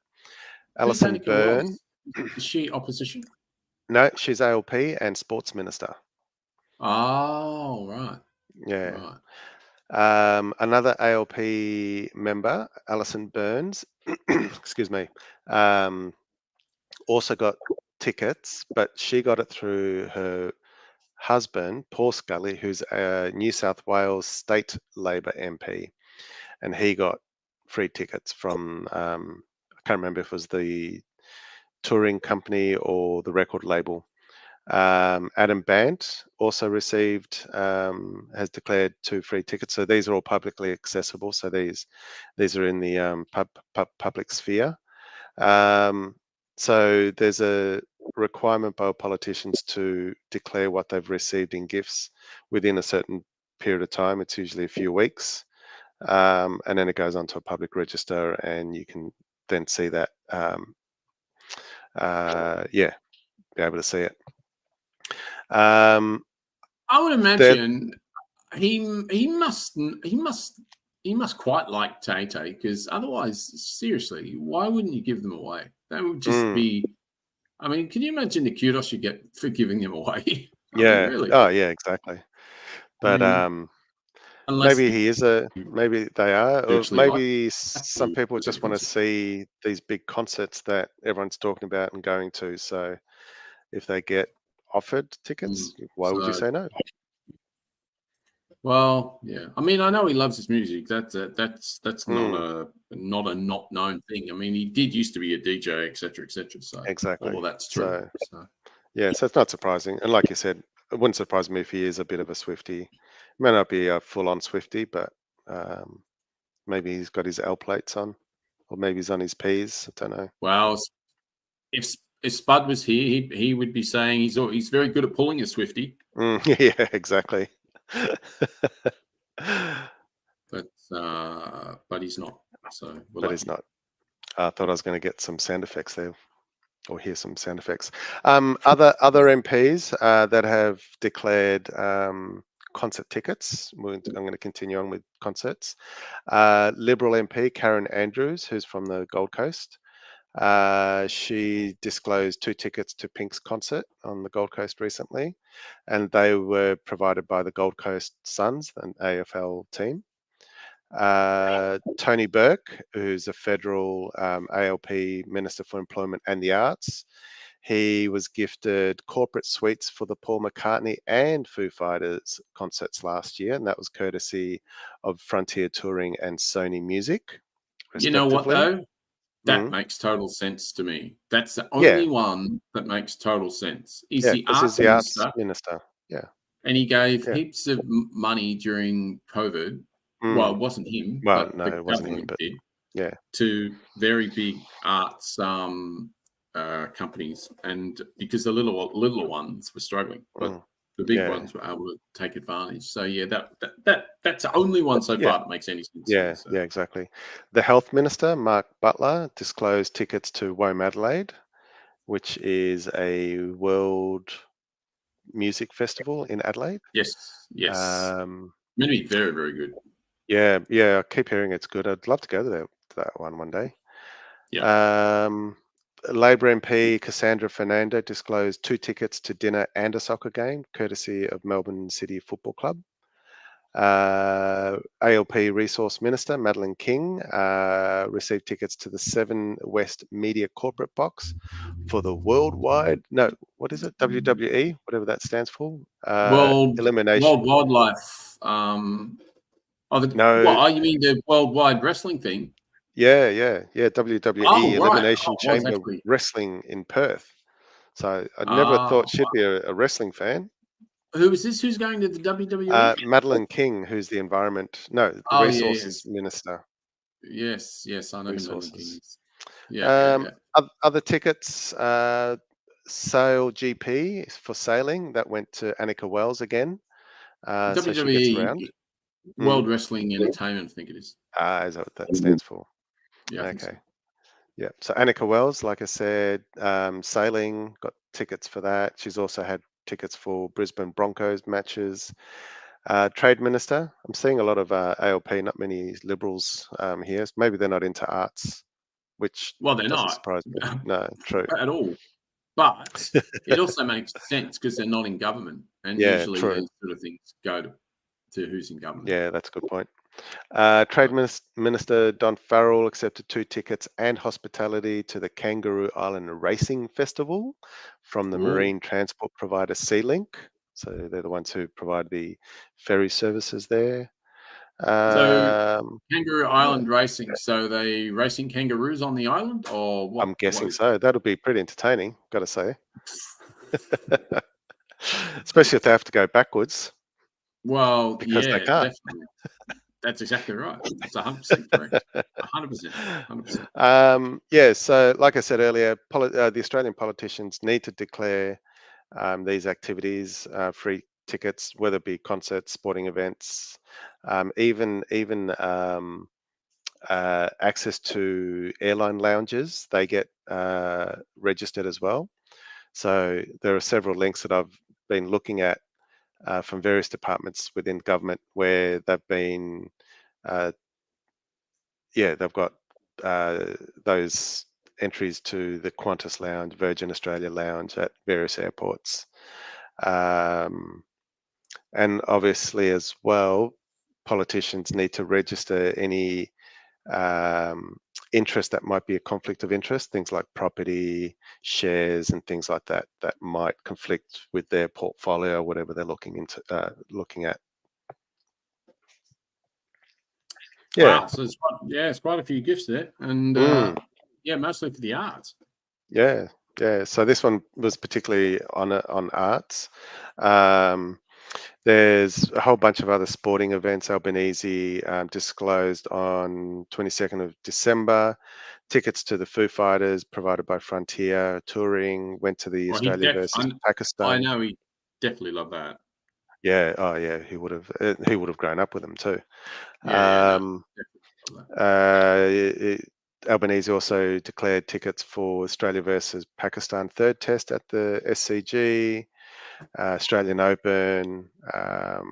Who's Alison Annika Byrne. Wells? Is she opposition? No, she's ALP and sports minister. Oh, right. Yeah. Right. Another ALP member, Alison Burns, excuse me, also got tickets, but she got it through her husband, Paul Scully, who's a New South Wales State Labor MP, and he got free tickets from, I can't remember if it was the touring company or the record label. Adam Bant also received, has declared 2 free tickets. So these are all publicly accessible. So these are in the public sphere. So there's a requirement by politicians to declare what they've received in gifts within a certain period of time. It's usually a few weeks. And then it goes onto a public register, and you can then see that, be able to see it. I would imagine he must quite like Tay Tay, because otherwise, seriously, why wouldn't you give them away? That would just be. I mean, can you imagine the kudos you get for giving them away? Yeah. Really. Oh, yeah, exactly. But maybe he is maybe they are, or maybe some people just want to see these big concerts that everyone's talking about and going to. So if they get offered tickets, why would you say no? Well, yeah. I mean, I know he loves his music. That's not a not known thing. I mean, he did used to be a DJ, etc., etc. So exactly, all that's true. So yeah, so it's not surprising. And like you said, it wouldn't surprise me if he is a bit of a Swiftie. He may not be a full-on Swiftie, but maybe he's got his L plates on, or maybe he's on his P's. I don't know. Well, if Spud was here, he would be saying he's very good at pulling a Swiftie. Yeah, exactly. But he's not. So but he's not. I thought I was going to get some sound effects there, or hear some sound effects. Other MPs that have declared concert tickets. I'm going to continue on with concerts. Liberal MP Karen Andrews, who's from the Gold Coast. She disclosed 2 tickets to Pink's concert on the Gold Coast recently, and they were provided by the Gold Coast Suns, an AFL team. Tony Burke, who's a federal ALP Minister for Employment and the Arts, he was gifted corporate suites for the Paul McCartney and Foo Fighters concerts last year, and that was courtesy of Frontier Touring and Sony Music, respectively. You know what, though? That makes total sense to me. That's the only one that makes total sense. He's the arts minister. Yeah. And he gave heaps of money during COVID. Well, it wasn't him, but no, the it wasn't government him, did. To very big arts companies, and because the little ones were struggling, but the big ones were able to take advantage. So yeah, that's the only one so far that makes any sense. Yeah, yeah, exactly. The health minister, Mark Butler, disclosed tickets to Womadelaide, which is a world music festival in Adelaide. Yes. Going to be very, very good. Yeah, I keep hearing it's good. I'd love to go to that one day. Yeah. Labor MP Cassandra Fernando disclosed 2 tickets to dinner and a soccer game, courtesy of Melbourne City Football Club. ALP Resource Minister Madeleine King received tickets to the 7 West Media Corporate Box for the worldwide, no, what is it? WWE, whatever that stands for. World Elimination. Wildlife. No. You mean the worldwide wrestling thing? Yeah. WWE Elimination Chamber actually. Wrestling in Perth. So I never thought she'd be a wrestling fan. Who is this? Who's going to the WWE? Madeleine King, who's the Resources Minister. Yes, I know Resources. Yeah. Other tickets, Sail GP for sailing, that went to Annika Wells again. So she gets around. World Wrestling Entertainment, I think it is. Is that what that stands for? Yeah. Okay. Yeah. So Annika Wells, like I said, sailing, got tickets for that. She's also had tickets for Brisbane Broncos matches. Trade Minister, I'm seeing a lot of ALP, not many Liberals here. Maybe they're not into arts, which they're doesn't not surprise me. No, true. at all. But it also makes sense because they're not in government, and usually true. these sort of things go to who's in government. Yeah, that's a good point. Trade Minister Don Farrell accepted 2 tickets and hospitality to the Kangaroo Island Racing Festival from the marine transport provider SeaLink. So they're the ones who provide the ferry services there. So Kangaroo Island Racing. So they racing kangaroos on the island, or what? I'm guessing so. That'll be pretty entertaining, got to say. Especially if they have to go backwards. Well, because yeah, they can't. definitely. That's exactly right. It's 100% correct. 100%. Yeah, so like I said earlier, the Australian politicians need to declare these activities free tickets, whether it be concerts, sporting events, even access to airline lounges. They get registered as well. So there are several links that I've been looking at from various departments within government where they've been, they've got those entries to the Qantas Lounge, Virgin Australia Lounge at various airports. And obviously as well, politicians need to register any interest that might be a conflict of interest, things like property, shares, and things like that, that might conflict with their portfolio, whatever they're looking at. Yeah. Wow. So it's quite a few gifts there, and mostly for the arts. Yeah. So this one was particularly on arts. There's a whole bunch of other sporting events. Albanese disclosed on 22nd of December. Tickets to the Foo Fighters provided by Frontier Touring went to the Australia versus Pakistan. I know he definitely loved that. Yeah. Oh, yeah. He would have grown up with them too. Albanese also declared tickets for Australia versus Pakistan third test at the SCG. Australian Open. So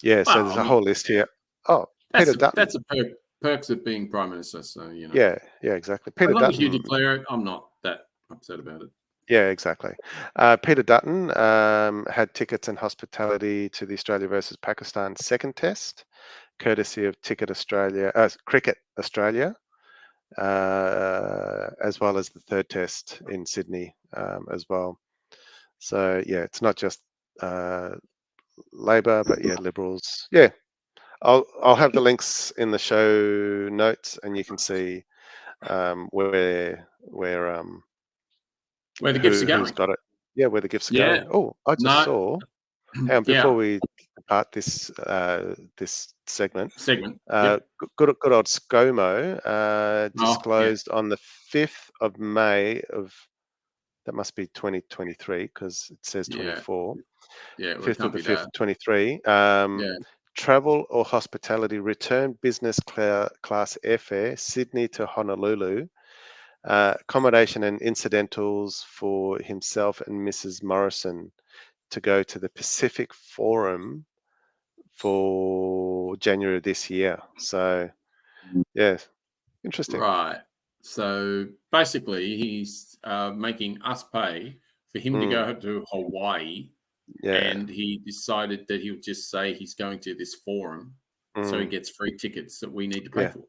there's a whole list here. Oh, Peter Dutton. That's a perks of being Prime Minister. So, you know. Yeah, exactly. Peter as long Dutton. as you declare it, I'm not that upset about it. Yeah, exactly. Peter Dutton had tickets and hospitality to the Australia versus Pakistan second test, courtesy of Cricket Australia, as well as the third test in Sydney as well. So yeah, it's not just Labor, but yeah, Liberals. Yeah, I'll have the links in the show notes, and you can see where the gifts are going. Who's got it? Yeah, where the gifts are going. Oh, I just saw. Before we depart this segment. Good old ScoMo disclosed on the 5th of May of, that must be 2023 because it says 24. Yeah, 5th of the 5th, 23. Travel or hospitality return business class airfare Sydney to Honolulu. Accommodation and incidentals for himself and Mrs. Morrison to go to the Pacific Forum for January of this year. So, yeah, interesting. Right. So basically, he's making us pay for him to go to Hawaii Yeah. And he decided that he would just say he's going to this forum, so he gets free tickets that we need to pay Yeah. for.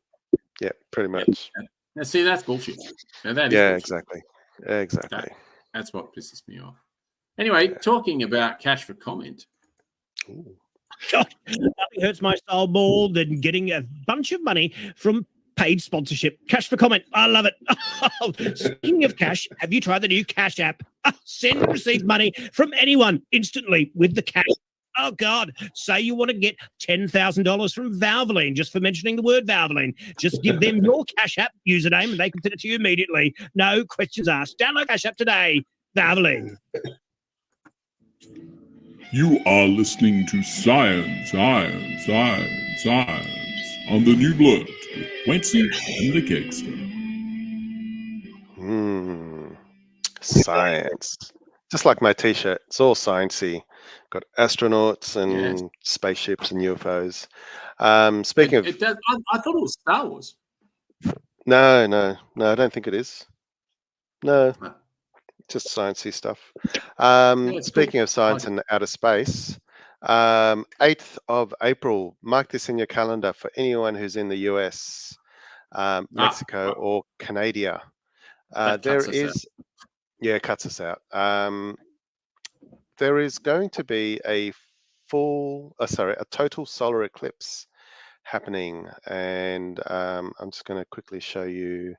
Yeah, pretty much. Now, see, that's bullshit. Now, that is Yeah, bullshit. exactly. That's what pisses me off. Anyway, talking about cash for comment. Ooh. God, nothing hurts my soul more than getting a bunch of money from paid sponsorship. Cash for comment. I love it. Speaking of cash, have you tried the new Cash app? Send and receive money from anyone instantly with the Cash. Oh, God. Say you want to get $10,000 from Valvoline just for mentioning the word Valvoline. Just give them your Cash app username and they can send it to you immediately. No questions asked. Download Cash app today. Valvoline. You are listening to Science on the new Blurt with Wencee and the Kegsta. Science. Just like my t-shirt. It's all sciencey. Got astronauts and spaceships and UFOs. Speaking of... I thought it was Star Wars. No, I don't think it is. No. Just sciencey stuff. Speaking of science and outer space, 8th of April, mark this in your calendar for anyone who's in the US, Mexico, or Canada. There is, cuts us out. There is going to be a total solar eclipse happening, and I'm just going to quickly show you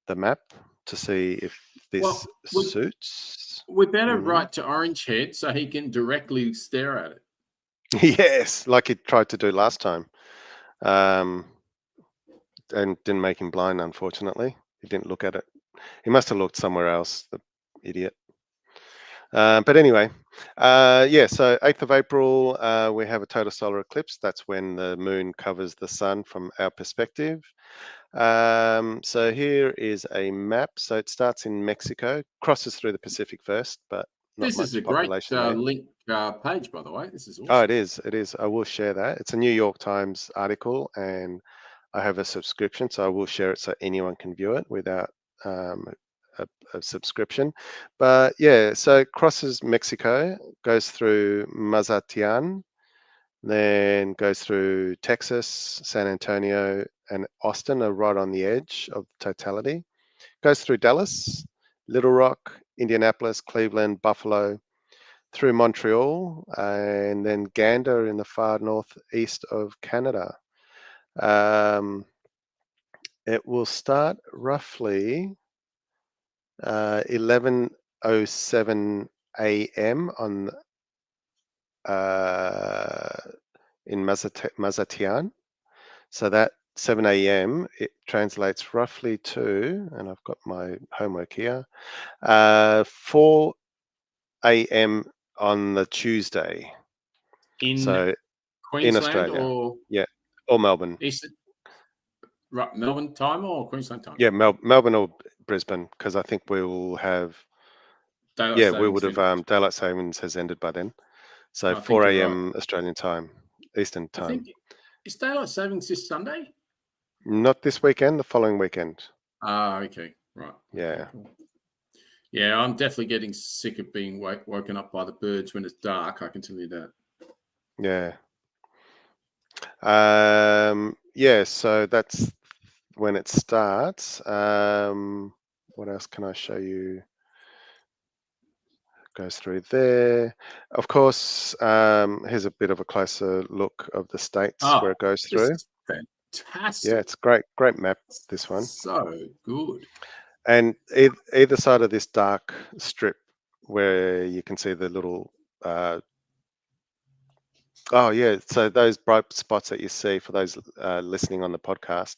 the map to see if this suits. We better write to Orange Head so he can directly stare at it. Yes, like he tried to do last time. And didn't make him blind, unfortunately. He didn't look at it. He must have looked somewhere else, the idiot. But anyway, so 8th of April, we have a total solar eclipse. That's when the moon covers the sun from our perspective. So here is a map. So it starts in Mexico, crosses through the Pacific first, but not this much is a population great there. link page, by the way. This is awesome. Oh, it is. I will share that. It's a New York Times article, and I have a subscription, so I will share it so anyone can view it without a subscription. But yeah, so it crosses Mexico, goes through Mazatlan, then goes through Texas, San Antonio, and Austin are right on the edge of totality. Goes through Dallas, Little Rock, Indianapolis, Cleveland, Buffalo, through Montreal, and then Gander in the far northeast of Canada. It will start roughly 11:07 a.m. on in Mazatlan. So that 7 a.m. it translates roughly to, and I've got my homework here, 4 a.m. on the Tuesday. Queensland in Australia, or Melbourne. Right, Melbourne time or Queensland time? Yeah, Melbourne or Brisbane, because I think we will have. We would have. Daylight savings has ended by then, so 4 a.m. Right. Australian time, Eastern time. I think, is daylight savings this Sunday? Not this weekend. The following weekend. Okay, right. Yeah. Okay, cool. Yeah, I'm definitely getting sick of being woken up by the birds when it's dark. I can tell you that. Yeah. So that's when it starts. What else can I show you? Goes through there. Of course, here's a bit of a closer look of the states where it goes through. Fantastic. Yeah, it's great map, this one. So good. And either side of this dark strip where you can see the little so those bright spots that you see, for those listening on the podcast,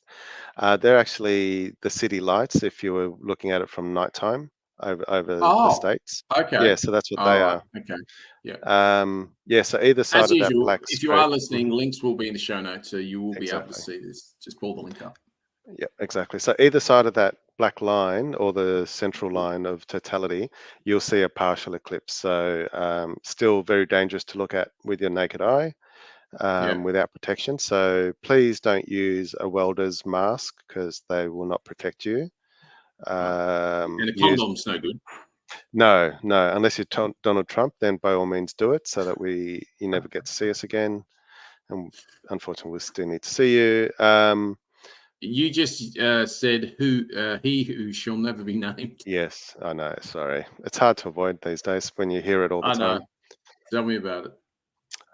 they're actually the city lights if you were looking at it from nighttime over the states. Okay. Yeah, so that's what they are. Okay. Yeah. So either side As of usual, that black if you are listening, links will be in the show notes, so you will be able to see this. Just pull the link up. Yeah, exactly. So either side of that black line or the central line of totality, you'll see a partial eclipse. So still very dangerous to look at with your naked eye without protection. So please don't use a welder's mask because they will not protect you. And a condom's no good. No, unless you're Donald Trump, then by all means do it, so that you never get to see us again. And unfortunately, we still need to see you. You just said he who shall never be named. Yes, I know. Sorry, it's hard to avoid these days when you hear it all the I know. time. Tell me about it.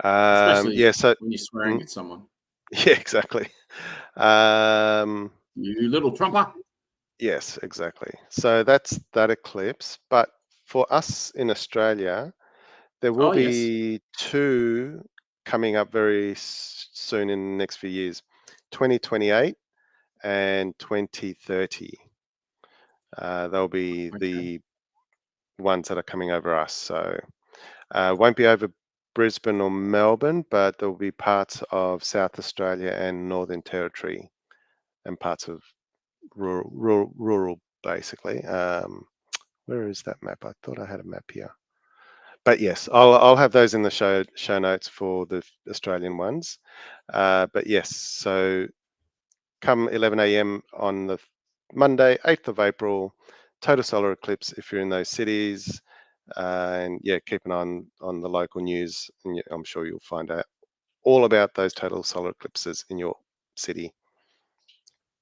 Especially Yeah. So when you're swearing at someone. yeah, exactly. You little trumper. Yes, exactly. So that's that eclipse. But for us in Australia, there will be two coming up very soon in the next few years, 2028 and 2030. They'll be the ones that are coming over us. So won't be over Brisbane or Melbourne, but there will be parts of South Australia and Northern Territory and parts of rural basically. Where is that map? I thought I had a map here. But yes, I'll have those in the show notes for the Australian ones. But yes, so come 11 a.m. on the Monday, 8th of April, total solar eclipse if you're in those cities. And yeah, keep an eye on the local news, and I'm sure you'll find out all about those total solar eclipses in your city.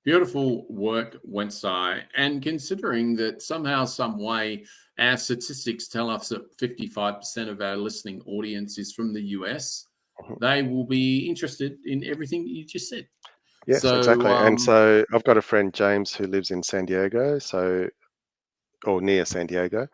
Beautiful work, Wencee. And considering that somehow, some way, our statistics tell us that 55% of our listening audience is from the US, they will be interested in everything that you just said. Yes, so, exactly. And so I've got a friend, James, who lives in San Diego, or near San Diego.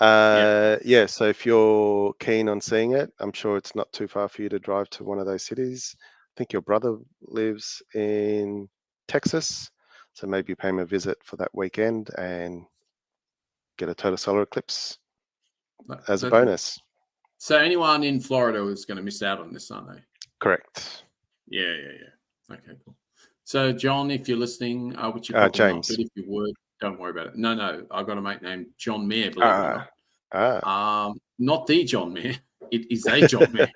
Yeah, so if you're keen on seeing it, I'm sure it's not too far for you to drive to one of those cities. I think your brother lives in Texas, so maybe pay him a visit for that weekend and get a total solar eclipse as a bonus. So anyone in Florida is going to miss out on this, aren't they? Correct. Yeah. Okay, cool. So John, if you're listening, which you probably James. not, but if you would, don't worry about it. No, I've got a mate named John Mayer, believe it or not. Not the John Mayer. It is a John Mayer.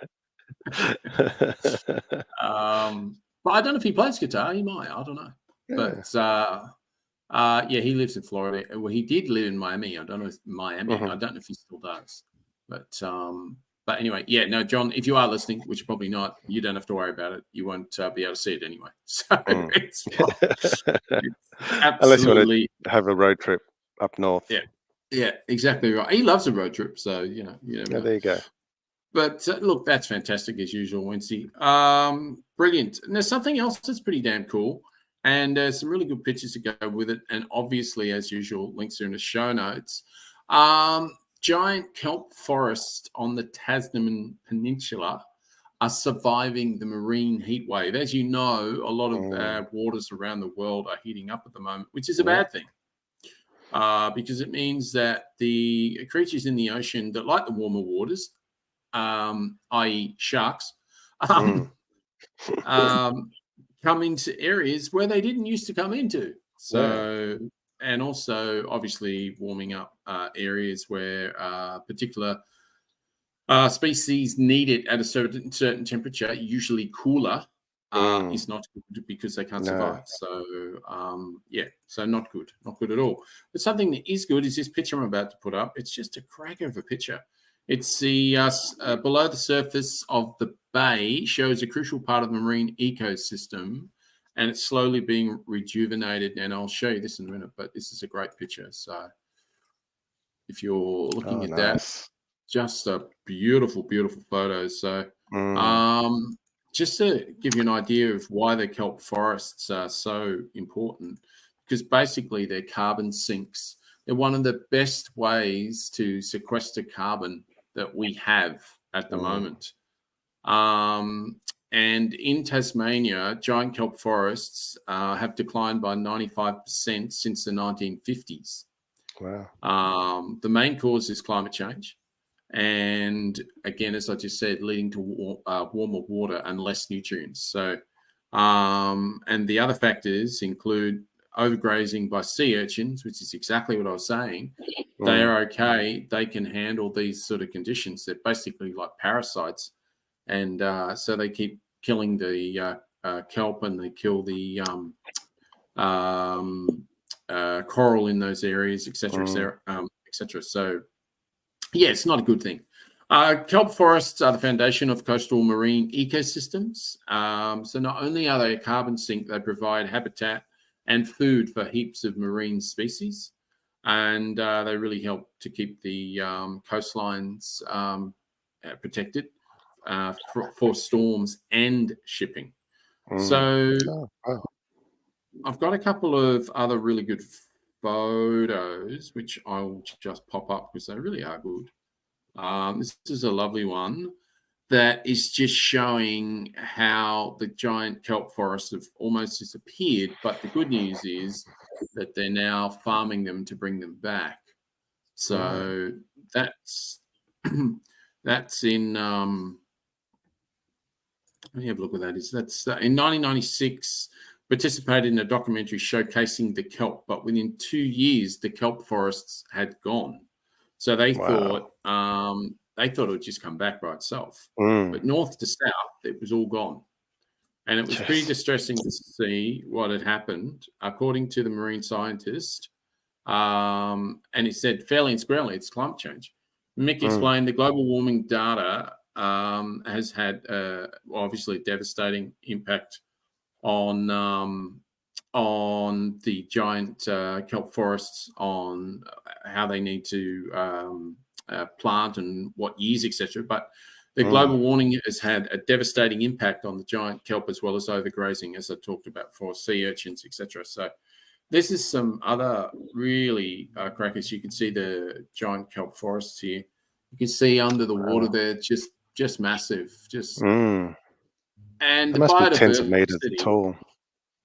But I don't know if he plays guitar. He might. I don't know. Yeah. But yeah, he lives in Florida. Well, he did live in Miami. I don't know if Miami. I don't know if he still does. But anyway, yeah. No, John, if you are listening, which you're probably not, you don't have to worry about it. You won't be able to see it anyway. So it's absolutely. Unless you want to have a road trip up north. Yeah, exactly right. He loves a road trip, so you know. There you go. But look, that's fantastic as usual, Wencee. Brilliant. And there's something else that's pretty damn cool, and some really good pictures to go with it. And obviously, as usual, links are in the show notes. Giant kelp forests on the Tasmanian Peninsula are surviving the marine heat wave. As you know, a lot of waters around the world are heating up at the moment, which is a bad thing. Because it means that the creatures in the ocean that like the warmer waters, i.e. sharks, come into areas where they didn't used to come into. So, and also obviously warming up areas where particular species need it at a certain temperature, usually cooler, is not good because they can't survive. So, so not good at all. But something that is good is this picture I'm about to put up. It's just a cracker of a picture. It's the below the surface of the bay shows a crucial part of the marine ecosystem, and it's slowly being rejuvenated. And I'll show you this in a minute, but this is a great picture. So if you're looking at that, just a beautiful, beautiful photo. So just to give you an idea of why the kelp forests are so important, because basically they're carbon sinks. They're one of the best ways to sequester carbon that we have at the moment. And in Tasmania, giant kelp forests have declined by 95% since the 1950s. Wow. The main cause is climate change. And again, as I just said, leading to warmer water and less nutrients. So, and the other factors include overgrazing by sea urchins, which is exactly what I was saying. They are okay. They can handle these sort of conditions. They're basically like parasites. And so they keep killing the kelp, and they kill the coral in those areas, et cetera, etc. So, yeah, it's not a good thing. Kelp forests are the foundation of coastal marine ecosystems. So not only are they a carbon sink, they provide habitat and food for heaps of marine species, and they really help to keep the coastlines protected for storms and shipping. So Oh, wow. I've got a couple of other really good photos, which I'll just pop up because they really are good. This is a lovely one that is just showing how the giant kelp forests have almost disappeared. But the good news is that they're now farming them to bring them back. So that's that's in. Let me have a look what that is. That's in 1996. Participated in a documentary showcasing the kelp, but within 2 years, the kelp forests had gone. So they thought it would just come back by itself. But north to south, it was all gone. And it was pretty distressing to see what had happened. According to the marine scientist, and he said fairly and squarely, it's climate change. Mick explained the global warming data has had obviously a devastating impact on the giant kelp forests, on how they need to plant and what years, etc. But the global warming has had a devastating impact on the giant kelp, as well as overgrazing, as I talked about before, sea urchins, etc. So this is some other really crackers. You can see the giant kelp forests here. You can see under the water there, just massive, and It the must be tens of meters biodiversity. tall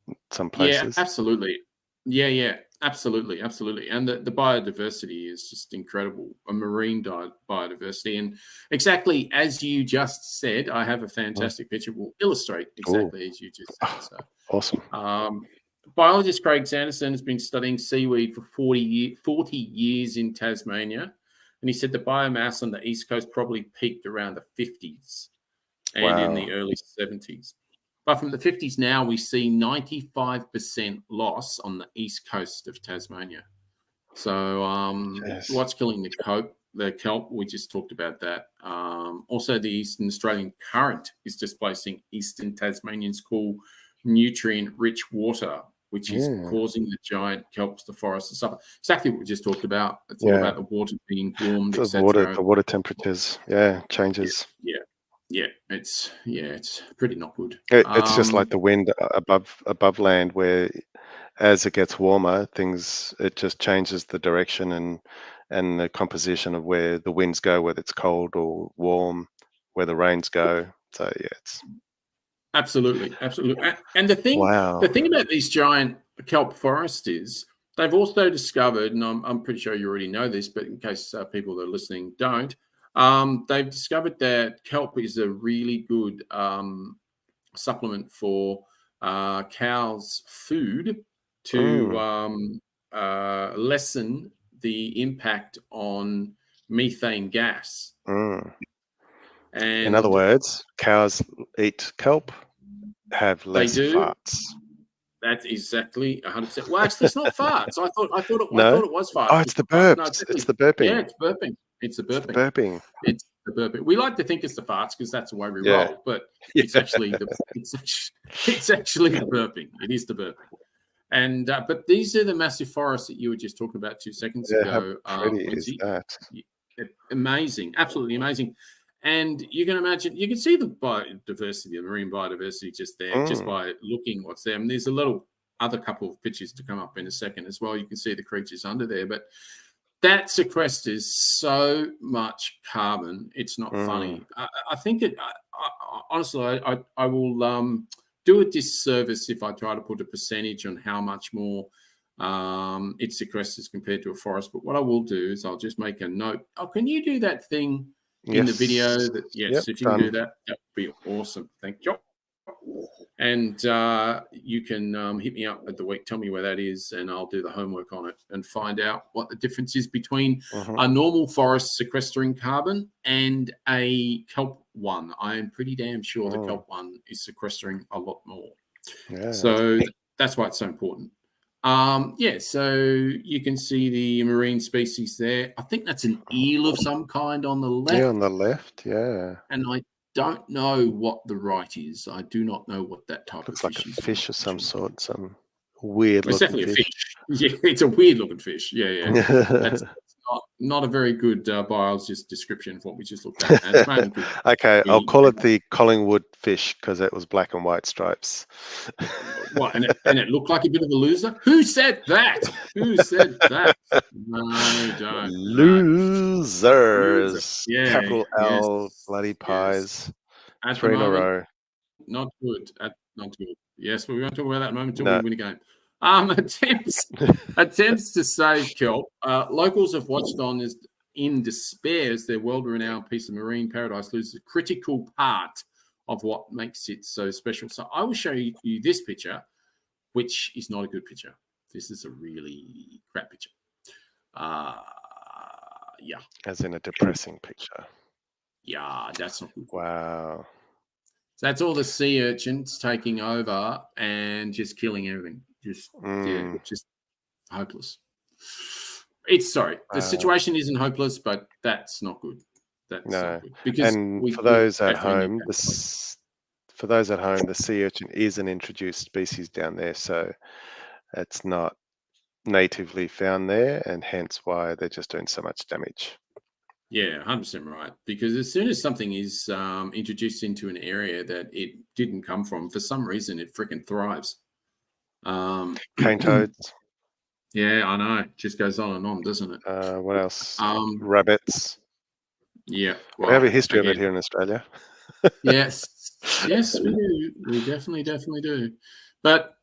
in some places. Yeah, absolutely. Yeah, absolutely. And the biodiversity is just incredible, a marine biodiversity. And exactly as you just said, I have a fantastic picture. Will illustrate exactly as you just said. So. Awesome. Biologist Craig Sanderson has been studying seaweed for 40 years in Tasmania. And he said the biomass on the East Coast probably peaked around the 50s and in the early 70s. But from the 50s now, we see 95% loss on the east coast of Tasmania. So what's killing the kelp? We just talked about that. Also, the Eastern Australian current is displacing Eastern Tasmanian's cool, nutrient-rich water, which is causing the giant kelps, the forests, and stuff. Exactly what we just talked about. It's all about the water being warmed, etc. The water temperatures, changes. Yeah, it's pretty not good. It's just like the wind above land, where as it gets warmer, it just changes the direction and the composition of where the winds go, whether it's cold or warm, where the rains go. So it's absolutely. And the thing about these giant kelp forests is they've also discovered, and I'm pretty sure you already know this, but in case people that are listening don't. They've discovered that kelp is a really good supplement for cows' food to lessen the impact on methane gas. And in other words, cows eat kelp, have less farts. That's exactly 100%. Well, actually, it's not farts. I thought it was farts. Oh, it's the burps. No, it's the burping. Yeah, it's burping. It's the burping. It's the burping. We like to think it's the farts because that's the way we roll, but it's actually the burping. It is the burping. And but these are the massive forests that you were just talking about 2 seconds ago. How pretty is that? Amazing, absolutely amazing. And you can imagine, you can see the biodiversity, the marine biodiversity just there, just by looking what's there. And there's a other couple of pictures to come up in a second as well. You can see the creatures under there, but that sequesters so much carbon. It's not funny. I think honestly, I will do a disservice if I try to put a percentage on how much more it sequesters compared to a forest. But what I will do is I'll just make a note. Oh, can you do that thing in the video? If you can do that, that would be awesome. Thank you. And you can hit me up at the week, tell me where that is, and I'll do the homework on it and find out what the difference is between a normal forest sequestering carbon and a kelp one. I am pretty damn sure the kelp one is sequestering a lot more. So that's why it's so important. Yeah, so you can see the marine species there. I think that's an eel of some kind on the left. Yeah, on the left, yeah. And I don't know what the right is. I do not know what that type Looks of like fish a is. fish of some sort, some weird It's looking definitely fish. a fish. Yeah, it's a weird looking fish. Yeah. That's not a very good biologist description of what we just looked at. And it's mainly good. Okay, I'll call it the Collingwood fish because it was black and white stripes. What? And it looked like a bit of a loser? Who said that? Who said that? No, don't. Losers. Yeah. Capital L, Yes, bloody yes. pies. At 3 the in a moment, row. not good. Not good. Yes, but we won't talk about that moment until No. we win a game. Attempts to save kelp. Locals have watched on in despair as their world-renowned piece of marine paradise loses a critical part of what makes it so special. So I will show you this picture, which is not a good picture. This is a really crap picture. Yeah. As in a depressing picture. Yeah, that's not good. Wow. So that's all the sea urchins taking over and just killing everything. Just hopeless. The situation isn't hopeless, but that's not good. That's not good. Because for those at home, the sea urchin is an introduced species down there, so it's not natively found there, and hence why they're just doing so much damage. Yeah, 100% right. Because as soon as something is introduced into an area that it didn't come from, for some reason it freaking thrives. Cane toads. Yeah, I know. It just goes on and on, doesn't it? What else? Rabbits. Yeah. We have a history of it here in Australia. Yes, we do. We definitely do. But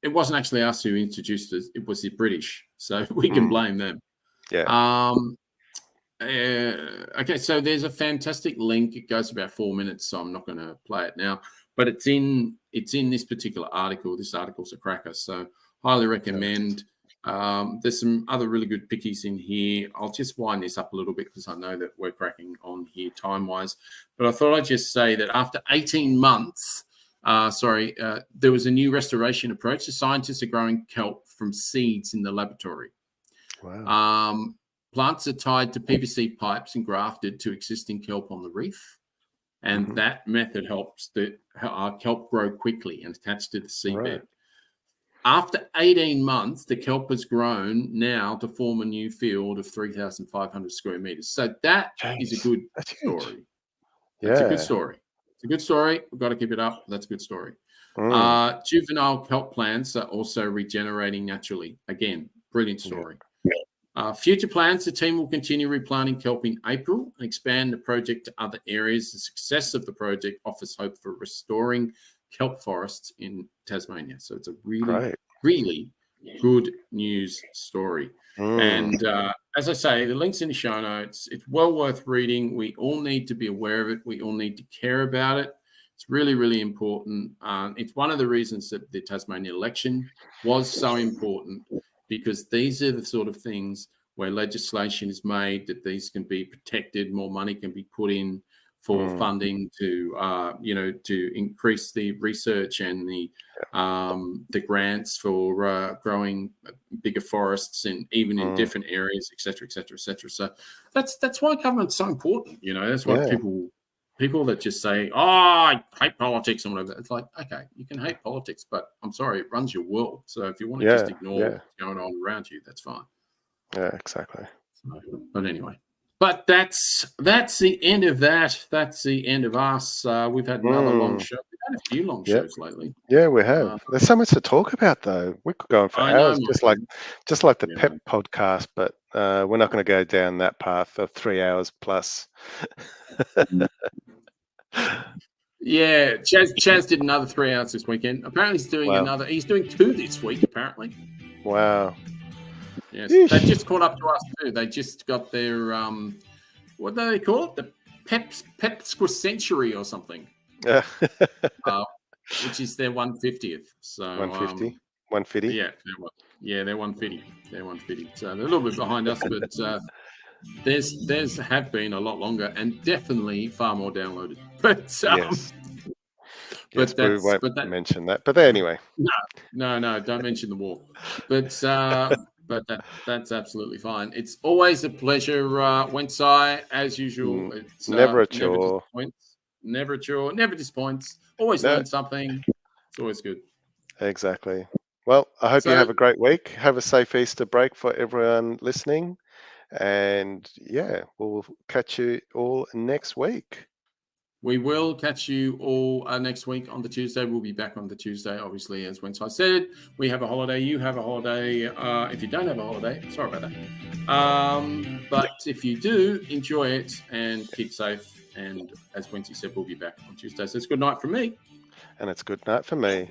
it wasn't actually us who introduced it. It was the British. So we can blame them. Yeah. Okay, so there's a fantastic link. It goes about 4 minutes, so I'm not going to play it now. But it's in this particular article. This article's a cracker, so highly recommend. There's some other really good pickies in here. I'll just wind this up a little bit because I know that we're cracking on here time-wise. But I thought I'd just say that after 18 months, there was a new restoration approach. The scientists are growing kelp from seeds in the laboratory. Wow. Plants are tied to PVC pipes and grafted to existing kelp on the reef. And that method helps our kelp grow quickly and attach to the seabed. Right. After 18 months, the kelp has grown now to form a new field of 3,500 square meters. So that is a good story. That's a good story. It's a good story. We've got to keep it up. That's a good story. Juvenile kelp plants are also regenerating naturally. Again, brilliant story. Future plans, the team will continue replanting kelp in April and expand the project to other areas. The success of the project offers hope for restoring kelp forests in Tasmania. So it's a really, really good news story. And as I say, the link's in the show notes. It's well worth reading. We all need to be aware of it. We all need to care about it. It's really, really important. It's one of the reasons that the Tasmanian election was so important, because these are the sort of things where legislation is made that these can be protected, more money can be put in for funding to, to increase the research and the grants for growing bigger forests and even in different areas, et cetera, et cetera, et cetera. So that's why government's so important. That's why people that just say, "Oh, I hate politics" and whatever. It's like, okay, you can hate politics, but I'm sorry, it runs your world. So if you want to just ignore what's going on around you, that's fine. Yeah, exactly. But anyway. But that's the end of that. That's the end of us. We've had another long show. We've had a few long shows lately. Yeah, we have. There's so much to talk about, though. We could go on for hours, just like the PEP podcast. But we're not going to go down that path of 3 hours plus. Yeah, Chaz did another 3 hours this weekend. Apparently, he's doing another. He's doing 2 this week. Apparently. Wow. Yes, they just caught up to us too. They just got their what do they call it? The Pepsquacentury or something. Yeah. Which is their 150th. So 150. 150. Yeah, they're 150. They're 150. So they're a little bit behind us, but theirs have been a lot longer and definitely far more downloaded. But Yes, we won't but that mention that. But anyway, no, don't mention the war. But that's absolutely fine. It's always a pleasure, Wencee, as usual. It's never a chore. Never a chore. Never disappoints. Always No. learn something. It's always good. Exactly. Well, I hope you So have a great week. Have a safe Easter break for everyone listening. And yeah, we'll catch you all next week. we will catch you all next week on the Tuesday. We'll be back on the Tuesday, obviously, as Wencee said. We have a holiday. You have a holiday. If you don't have a holiday, sorry about that. But if you do, enjoy it and keep safe. And as Wencee said, we'll be back on Tuesday. So it's good night from me. And it's good night for me.